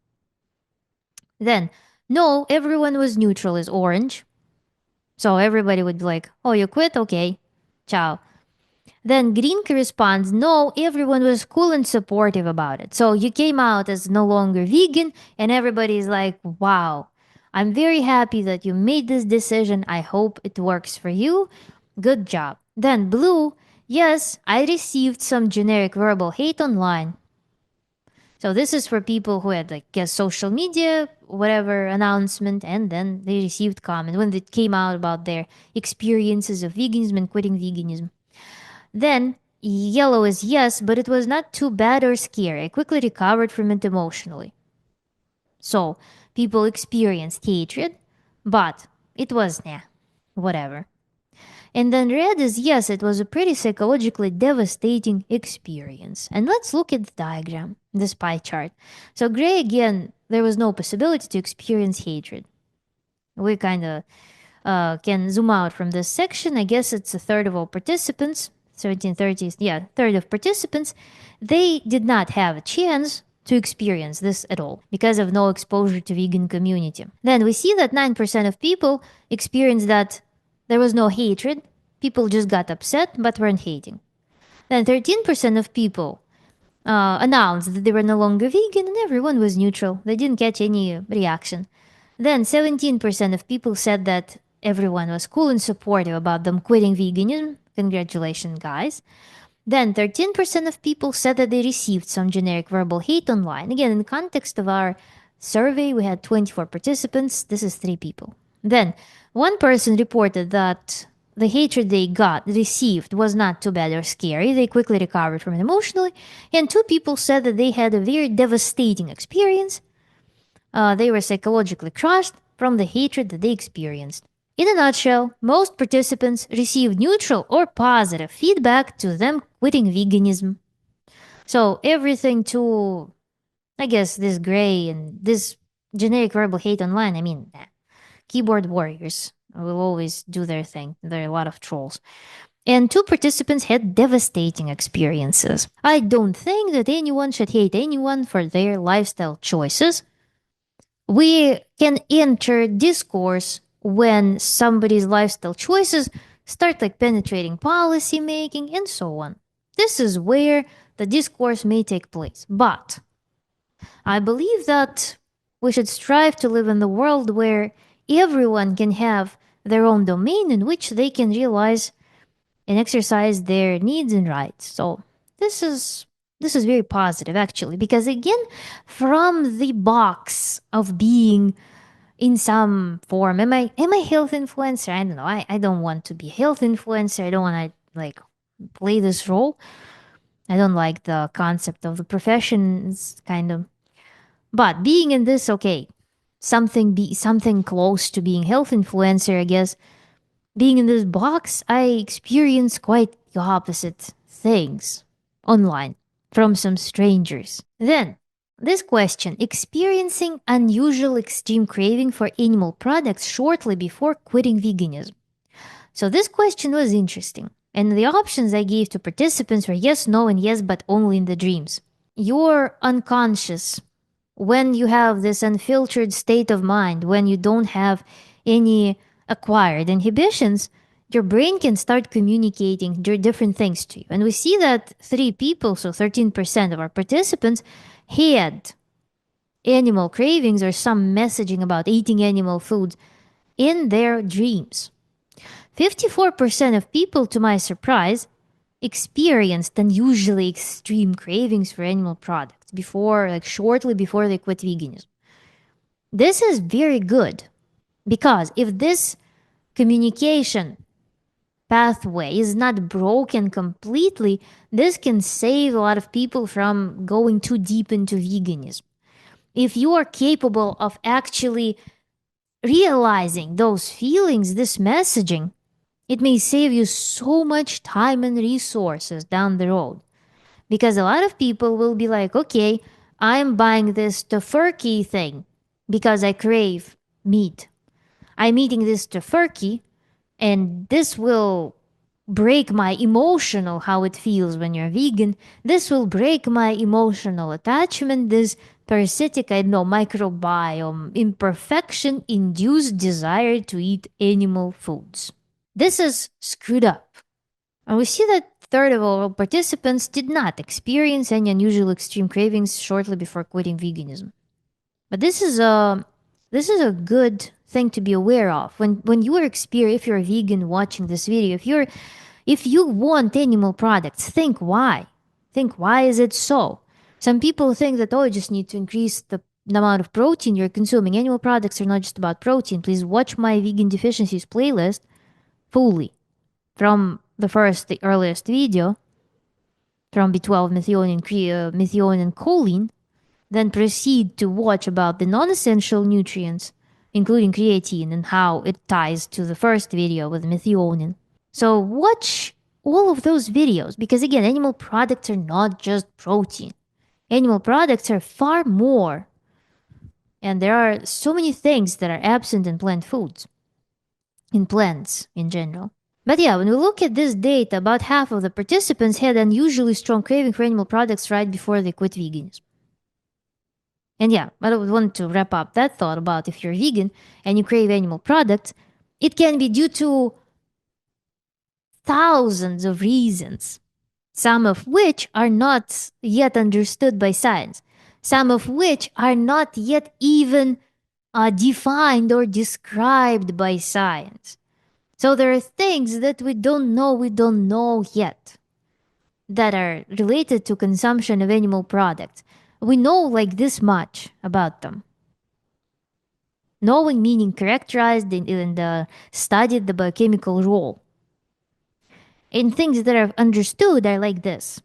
Then, no, everyone was neutral is orange, so everybody would be like, "Oh, you quit? Okay, ciao." Then Green responds, no, everyone was cool and supportive about it. So you came out as no longer vegan, and everybody's like, wow, I'm very happy that you made this decision. I hope it works for you. Good job. Then Blue, yes, I received some generic verbal hate online. So this is for people who had like guess social media, whatever announcement, and then they received comment when it came out about their experiences of veganism and quitting veganism. Then, yellow is yes, but it was not too bad or scary. I quickly recovered from it emotionally. So, people experienced hatred, but it was nah, whatever. And then red is yes, it was a pretty psychologically devastating experience. And let's look at the diagram, this pie chart. So, gray again, there was no possibility to experience hatred. We kind of can zoom out from this section. I guess it's a third of all participants, 1730s, yeah, third of participants. They did not have a chance to experience this at all because of no exposure to vegan community. Then we see that 9% of people experienced that there was no hatred. People just got upset but weren't hating. Then 13% of people announced that they were no longer vegan and everyone was neutral. They didn't catch any reaction. Then 17% of people said that everyone was cool and supportive about them quitting veganism. Congratulations, guys. Then 13% of people said that they received some generic verbal hate online. Again, in the context of our survey, we had 24 participants. This is 3 people. Then one person reported that the hatred they received was not too bad or scary. They quickly recovered from it emotionally. And 2 people said that they had a very devastating experience. They were psychologically crushed from the hatred that they experienced. In a nutshell, most participants received neutral or positive feedback to them quitting veganism. So everything to, I guess, this gray and this generic verbal hate online, I mean, keyboard warriors will always do their thing. There are a lot of trolls. And 2 participants had devastating experiences. I don't think that anyone should hate anyone for their lifestyle choices. We can enter discourse when somebody's lifestyle choices start like penetrating policy making and so on. This is where the discourse may take place. But I believe that we should strive to live in the world where everyone can have their own domain in which they can realize and exercise their needs and rights. So this is this is very positive actually because again from the box of being in some form. Am I health influencer? I don't know. I don't want to be health influencer. I don't want to like play this role. I don't like the concept of the professions kind of. But being in this, okay, something close to being health influencer, I guess. Being in this box, I experience quite the opposite things online from some strangers. Then, this question experiencing unusual extreme craving for animal products shortly before quitting veganism. So, this question was interesting. And the options I gave to participants were yes, no, and yes, but only in the dreams. You're unconscious when you have this unfiltered state of mind, when you don't have any acquired inhibitions, your brain can start communicating different things to you. And we see that 3 people, so 13% of our participants, had animal cravings or some messaging about eating animal foods in their dreams. 54% of people, to my surprise, experienced unusually extreme cravings for animal products before, like shortly before they quit veganism. This is very good because if this communication pathway is not broken completely, this can save a lot of people from going too deep into veganism. If you are capable of actually realizing those feelings, this messaging, it may save you so much time and resources down the road. Because a lot of people will be like, okay, I'm buying this tofurkey thing because I crave meat. I'm eating this tofurkey, and this will break my emotional how it feels when you're vegan. This will break my emotional attachment. This parasitic, I don't know, microbiome imperfection induced desire to eat animal foods. This is screwed up. And we see that third of all participants did not experience any unusual extreme cravings shortly before quitting veganism. But this is a good thing to be aware of when you are if you're a vegan watching this video, if you want animal products, think why. Think why is it so? Some people think that you just need to increase the amount of protein you're consuming. Animal products are not just about protein. Please watch my vegan deficiencies playlist fully from the earliest video from B12, methionine, choline, then proceed to watch about the non-essential nutrients, including creatine and how it ties to the first video with methionine. So watch all of those videos because again, animal products are not just protein. Animal products are far more. And there are so many things that are absent in plant foods, in plants in general. But yeah, when we look at this data, about half of the participants had unusually strong craving for animal products right before they quit veganism. And yeah, I would want to wrap up that thought about if you're vegan and you crave animal products, it can be due to thousands of reasons, some of which are not yet understood by science, some of which are not yet even defined or described by science. So there are things that we don't know yet that are related to consumption of animal products. We know like this much about them. Knowing meaning characterized and studied the biochemical role. And things that are understood are like this.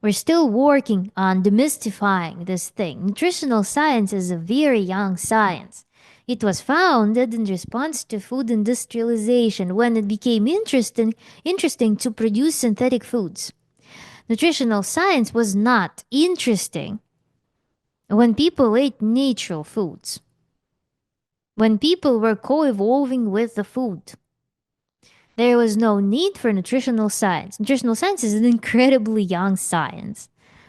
We're still working on demystifying this thing. Nutritional science is a very young science. It was founded in response to food industrialization when it became interesting to produce synthetic foods. Nutritional science was not interesting when people ate natural foods, when people were co evolving with the food. There was no need for nutritional science. Nutritional science is an incredibly young science.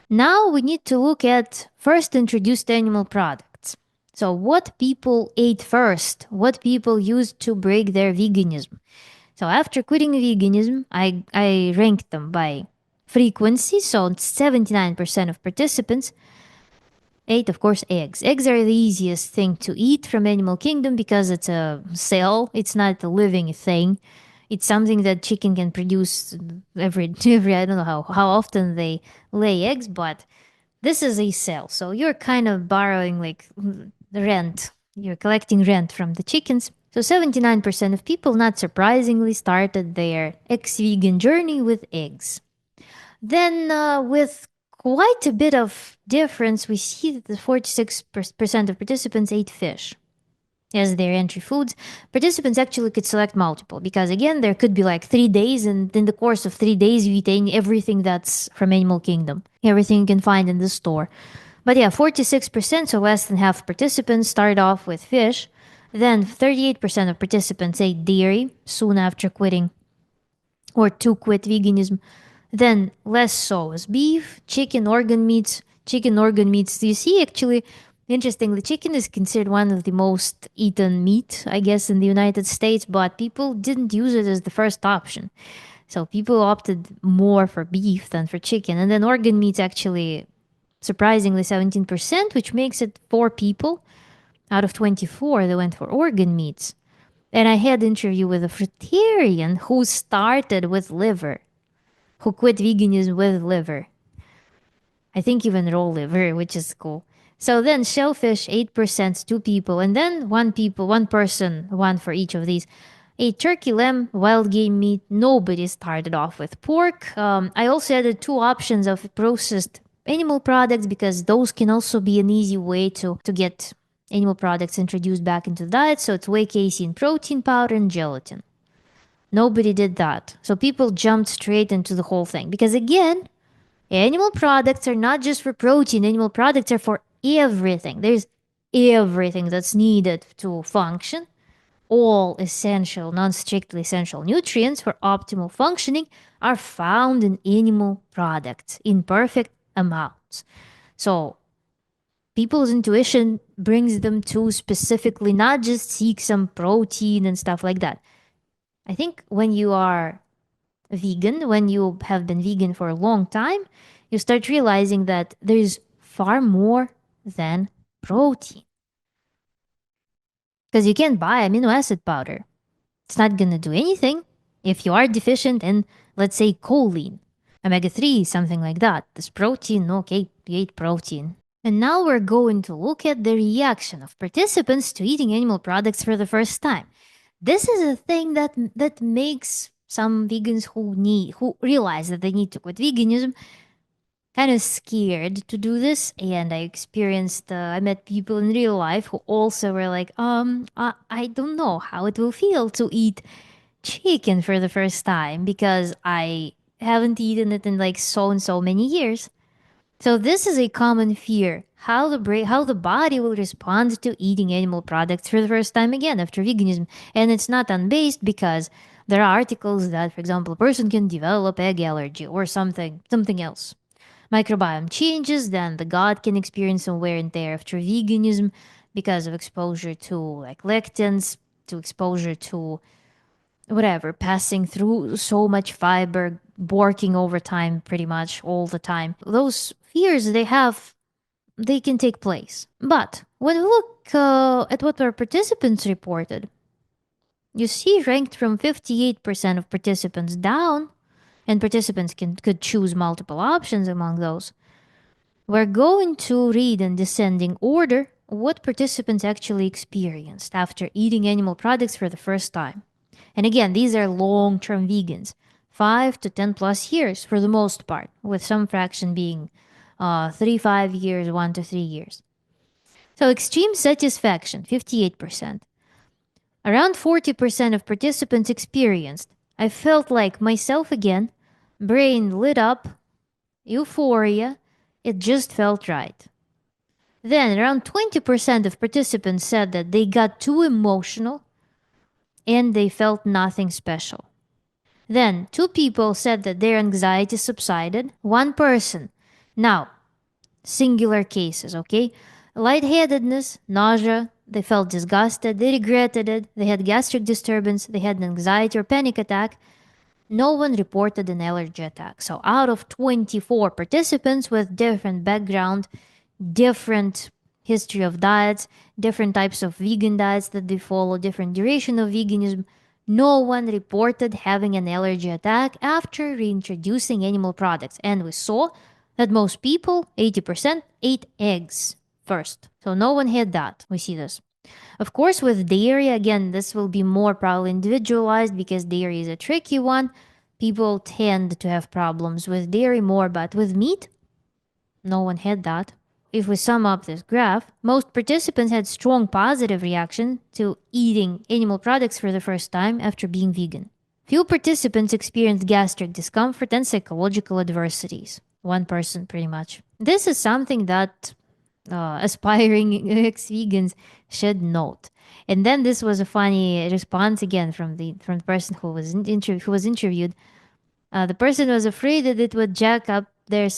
Now we need to look at first introduced animal products. So, what people ate first, what people used to break their veganism. So, after quitting veganism, I ranked them by frequency. So, 79% of participants ate, of course, eggs. Eggs are the easiest thing to eat from animal kingdom because it's a cell, it's not a living thing. It's something that chicken can produce every I don't know how often they lay eggs, but this is a cell. So you're kind of borrowing like rent. You're collecting rent from the chickens. So 79% of people, not surprisingly, started their ex-vegan journey with eggs. Then, with quite a bit of difference, we see that the 46% of participants ate fish as their entry foods. Participants actually could select multiple because, again, there could be like 3 days, and in the course of 3 days, you eat everything that's from Animal Kingdom, everything you can find in the store. But yeah, 46%, so less than half participants, started off with fish. Then 38% of participants ate dairy soon after quitting or to quit veganism. Then less so was beef, chicken, organ meats. Chicken organ meats. You see, actually, interestingly, chicken is considered one of the most eaten meat, I guess, in the United States, but people didn't use it as the first option. So people opted more for beef than for chicken. And then organ meats actually, surprisingly, 17%, which makes it 4 people out of 24 that went for organ meats. And I had an interview with a fruitarian who started with liver, who quit veganism with liver. I think even raw liver, which is cool. So then shellfish 8%, two people, and then one person, one for each of these. A turkey, lamb, wild game meat. Nobody started off with pork. I also added two options of processed animal products because those can also be an easy way to get animal products introduced back into the diet. So it's whey casein, protein powder, and gelatin. Nobody did that. So people jumped straight into the whole thing because again, animal products are not just for protein, animal products are for everything. There's everything that's needed to function. All essential, non strictly essential nutrients for optimal functioning are found in animal products in perfect amounts. So people's intuition brings them to specifically not just seek some protein and stuff like that. I think when you are vegan, when you have been vegan for a long time, you start realizing that there's far more than protein. Because you can't buy amino acid powder. It's not going to do anything if you are deficient in, let's say, choline, omega 3, something like that. This protein, okay, you ate protein. And now we're going to look at the reaction of participants to eating animal products for the first time. This is a thing that makes some vegans who realize that they need to quit veganism kind of scared to do this. And I met people in real life who also were like, I don't know how it will feel to eat chicken for the first time because I haven't eaten it in like so and so many years. So this is a common fear, how the body will respond to eating animal products for the first time again after veganism. And it's not unbased because there are articles that, for example, a person can develop egg allergy or something else. Microbiome changes, then the gut can experience some wear and tear after veganism because of exposure to like lectins, to exposure to whatever, passing through so much fiber, working overtime pretty much all the time. Those fears they have, they can take place. But when we look at what our participants reported, you see ranked from 58% of participants down, and participants could choose multiple options among those. We're going to read in descending order what participants actually experienced after eating animal products for the first time. And again, these are long term vegans, 5 to 10 plus years for the most part, with some fraction being 5 years, 1 to 3 years. So, extreme satisfaction, 58%. Around 40% of participants experienced, I felt like myself again, brain lit up, euphoria, it just felt right. Then, around 20% of participants said that they got too emotional and they felt nothing special. Then, two people said that their anxiety subsided. One person. Now, singular cases, okay? Lightheadedness, nausea, they felt disgusted, they regretted it, they had gastric disturbance, they had an anxiety or panic attack. No one reported an allergy attack. So, out of 24 participants with different background, different history of diets, different types of vegan diets that they follow, different duration of veganism, no one reported having an allergy attack after reintroducing animal products. And we saw that most people, 80%, ate eggs first. So no one had that. We see this. Of course, with dairy, again, this will be more probably individualized because dairy is a tricky one. People tend to have problems with dairy more, but with meat, no one had that. If we sum up this graph, most participants had strong positive reaction to eating animal products for the first time after being vegan. Few participants experienced gastric discomfort and psychological adversities. One person, pretty much. This is something that aspiring ex-vegans should note. And then this was a funny response again from the person who was interviewed. The person was afraid that it would jack up their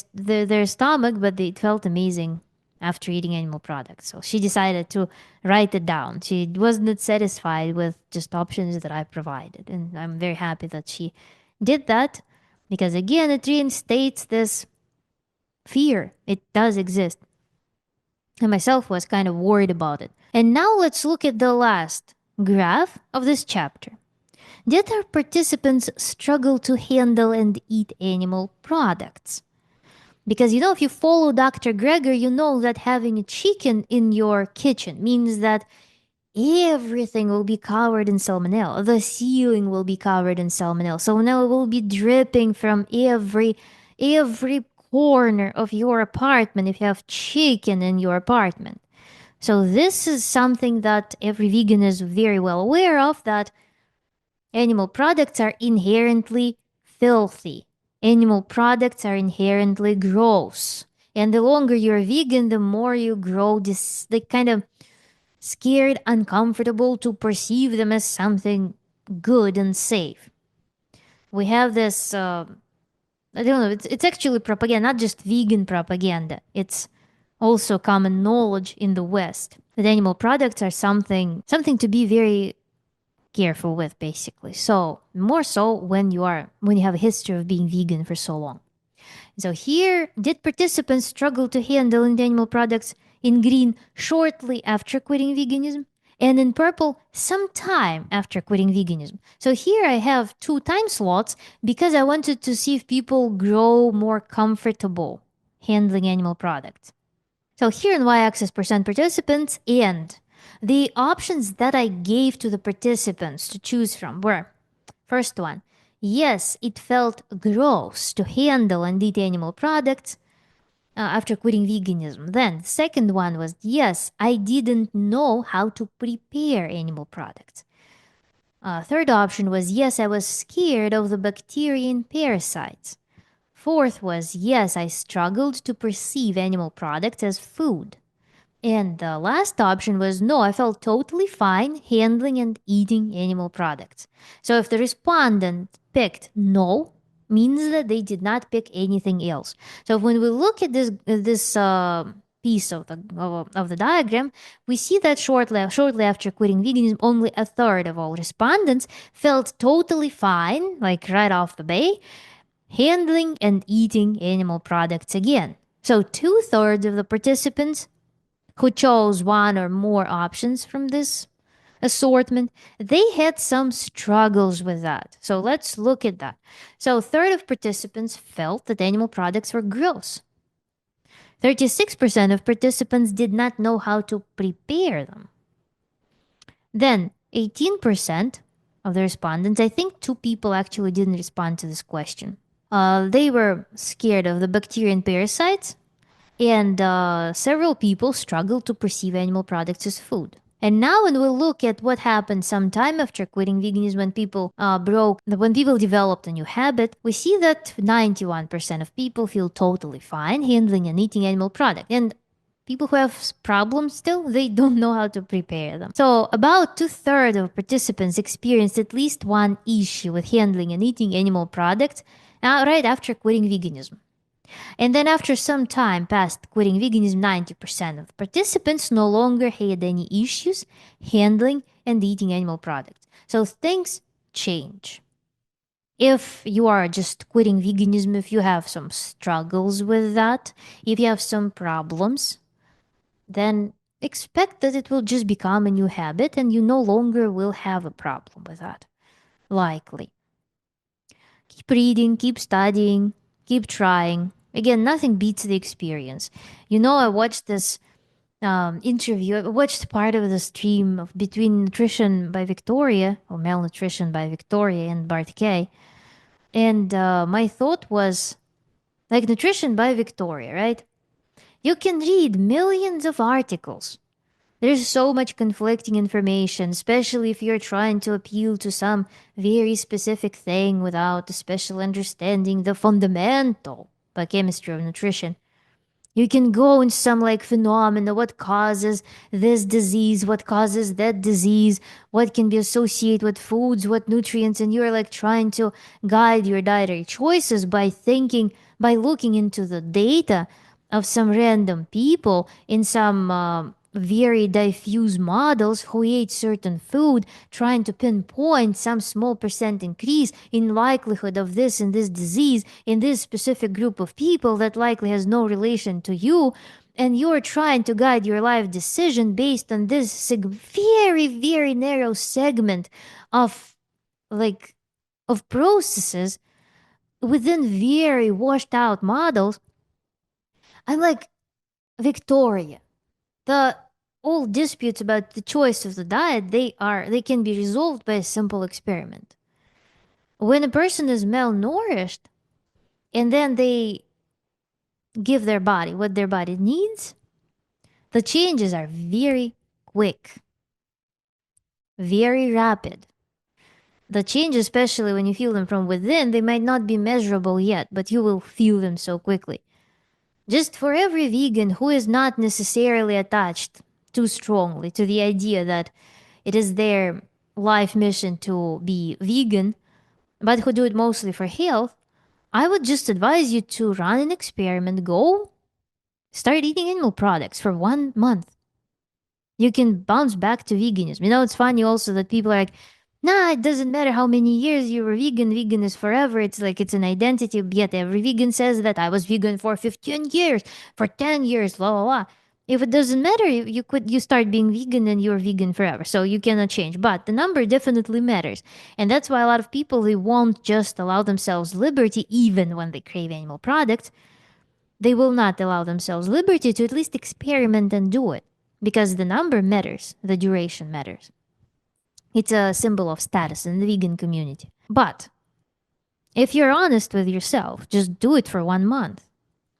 stomach, but it felt amazing after eating animal products. So she decided to write it down. She wasn't satisfied with just options that I provided. And I'm very happy that she did that because, again, it reinstates this fear. It does exist. I myself was kind of worried about it. And now let's look at the last graph of this chapter. Did our participants struggle to handle and eat animal products? Because if you follow Dr. Greger, you know that having a chicken in your kitchen means that everything will be covered in salmonella. The ceiling will be covered in salmonella. Salmonella will be dripping from every corner of your apartment if you have chicken in your apartment. So this is something that every vegan is very well aware of, that animal products are inherently filthy. Animal products are inherently gross. And the longer you're vegan, the more you grow this like kind of scared, uncomfortable to perceive them as something good and safe. We have this, I don't know, it's actually propaganda, not just vegan propaganda. It's also common knowledge in the West that animal products are something to be very careful with, basically. So more so when you have a history of being vegan for so long. So here, did participants struggle to handle animal products in green shortly after quitting veganism? And in purple, sometime after quitting veganism. So here I have 2 time slots because I wanted to see if people grow more comfortable handling animal products. So here in y-axis percent participants, and the options that I gave to the participants to choose from were: first one, yes, it felt gross to handle and eat animal products after quitting veganism. Then, second one was, yes, I didn't know how to prepare animal products. Third option was, yes, I was scared of the bacteria and parasites. Fourth was, yes, I struggled to perceive animal products as food. And the last option was, no, I felt totally fine handling and eating animal products. So if the respondent picked no, means that they did not pick anything else. So when we look at this piece of the diagram, we see that shortly after quitting veganism, only a third of all respondents felt totally fine, like right off the bat, handling and eating animal products again. So 2/3 of the participants who chose one or more options from this assortment, they had some struggles with that. So let's look at that. So a third of participants felt that animal products were gross. 36% of participants did not know how to prepare them. Then 18% of the respondents, I think 2 people actually didn't respond to this question. They were scared of the bacteria and parasites, and several people struggled to perceive animal products as food. And now, when we look at what happened sometime after quitting veganism, when people developed a new habit, we see that 91% of people feel totally fine handling and eating animal products. And people who have problems still, they don't know how to prepare them. So, about 2/3 of participants experienced at least one issue with handling and eating animal products right after quitting veganism. And then after some time past quitting veganism, 90% of participants no longer had any issues handling and eating animal products. So things change. If you are just quitting veganism, if you have some struggles with that, if you have some problems, then expect that it will just become a new habit and you no longer will have a problem with that. Likely. Keep reading, keep studying, keep trying. Again, nothing beats the experience. I watched this interview. I watched part of the stream between Nutrition by Victoria, or Malnutrition by Victoria, and Bart K. And my thought was, like, Nutrition by Victoria, right? You can read millions of articles. There's so much conflicting information, especially if you're trying to appeal to some very specific thing without a special understanding the fundamental biochemistry of nutrition. You can go into some like phenomena, what causes this disease, what causes that disease, what can be associated with foods, what nutrients, and you're like trying to guide your dietary choices by looking into the data of some random people in some very diffuse models who ate certain food, trying to pinpoint some small percent increase in likelihood of this and this disease in this specific group of people that likely has no relation to you. And you're trying to guide your life decision based on this very, very narrow segment of like of processes within very washed out models. I'm like, Victoria, the old disputes about the choice of the diet, they can be resolved by a simple experiment. When a person is malnourished and then they give their body what their body needs, the changes are very quick, very rapid. The change, especially when you feel them from within, they might not be measurable yet, but you will feel them so quickly. Just for every vegan who is not necessarily attached too strongly to the idea that it is their life mission to be vegan, but who do it mostly for health, I would just advise you to run an experiment. Go start eating animal products for 1 month. You can bounce back to veganism. It's funny also that people are like, nah, it doesn't matter how many years you were vegan. Vegan is forever. It's like it's an identity. Yet every vegan says that I was vegan for 15 years, for 10 years, blah, blah, blah. If it doesn't matter, you quit, you start being vegan and you're vegan forever. So you cannot change. But the number definitely matters. And that's why a lot of people, they won't just allow themselves liberty even when they crave animal products. They will not allow themselves liberty to at least experiment and do it because the number matters, the duration matters. It's a symbol of status in the vegan community. But if you're honest with yourself, just do it for 1 month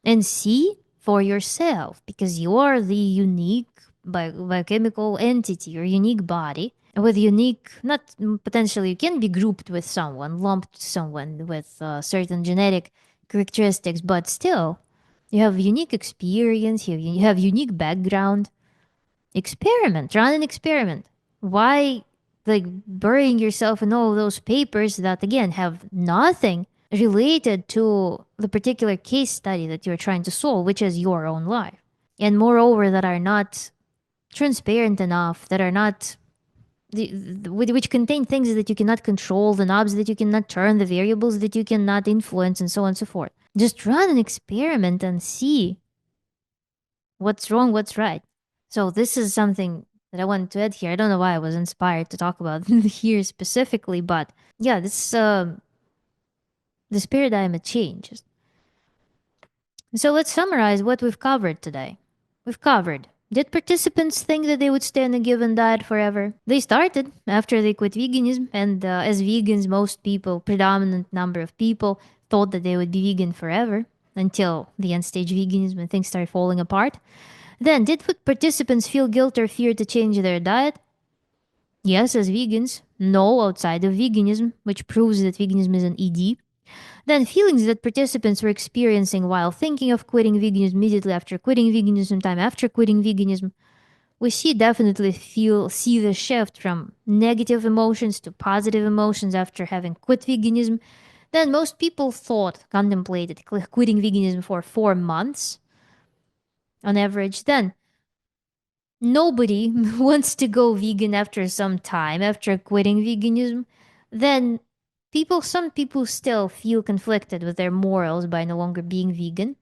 and see for yourself because you are the unique biochemical entity, your unique body with unique, not potentially, you can be grouped with someone, lumped to someone with certain genetic characteristics, but still, you have unique experience, you have unique background. Experiment, run an experiment. Why, like, burying yourself in all those papers that, again, have nothing related to the particular case study that you're trying to solve, which is your own life? And moreover, that are not transparent enough, that are not which contain things that you cannot control, the knobs that you cannot turn, the variables that you cannot influence, and so on and so forth. Just run an experiment and see what's wrong, what's right. So this is something that I wanted to add here. I don't know why I was inspired to talk about here specifically, but yeah, this paradigm it changes. So let's summarize what we've covered today. We've covered, did participants think that they would stay on a given diet forever? They started after they quit veganism, and as vegans, most people, predominant number of people, thought that they would be vegan forever until the end stage veganism and things started falling apart. Then, did participants feel guilt or fear to change their diet? Yes, as vegans. No, outside of veganism, which proves that veganism is an ED. Then, feelings that participants were experiencing while thinking of quitting veganism immediately after quitting veganism, sometime after quitting veganism. We definitely see the shift from negative emotions to positive emotions after having quit veganism. Then, most people contemplated quitting veganism for 4 months on average. Then, nobody wants to go vegan after some time after quitting veganism. Then some people still feel conflicted with their morals by no longer being vegan.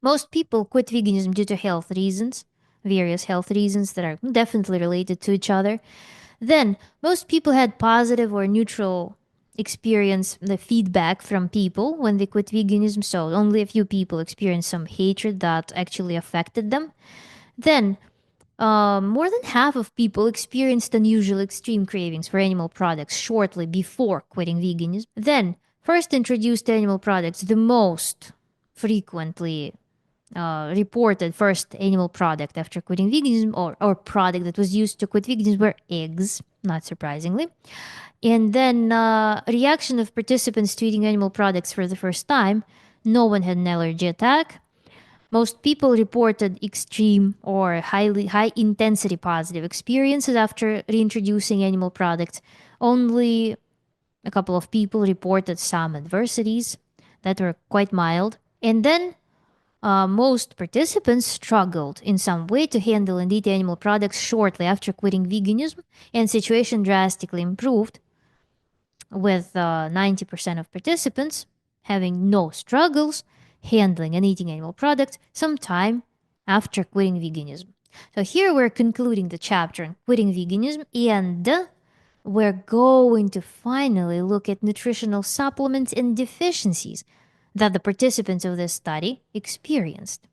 Most people quit veganism due to health reasons, various health reasons that are definitely related to each other. Then most people had positive or neutral experience, the feedback from people when they quit veganism, so only a few people experienced some hatred that actually affected them. Then more than half of people experienced unusual extreme cravings for animal products shortly before quitting veganism. Then, first introduced animal products, the most frequently reported first animal product after quitting veganism or product that was used to quit veganism were eggs, not surprisingly. And then reaction of participants to eating animal products for the first time. No one had an allergy attack. Most people reported extreme or high intensity positive experiences after reintroducing animal products. Only a couple of people reported some adversities that were quite mild. And then most participants struggled in some way to handle and eat animal products shortly after quitting veganism, and situation drastically improved with 90% of participants having no struggles handling and eating animal products sometime after quitting veganism. So here we're concluding the chapter on quitting veganism, and we're going to finally look at nutritional supplements and deficiencies that the participants of this study experienced.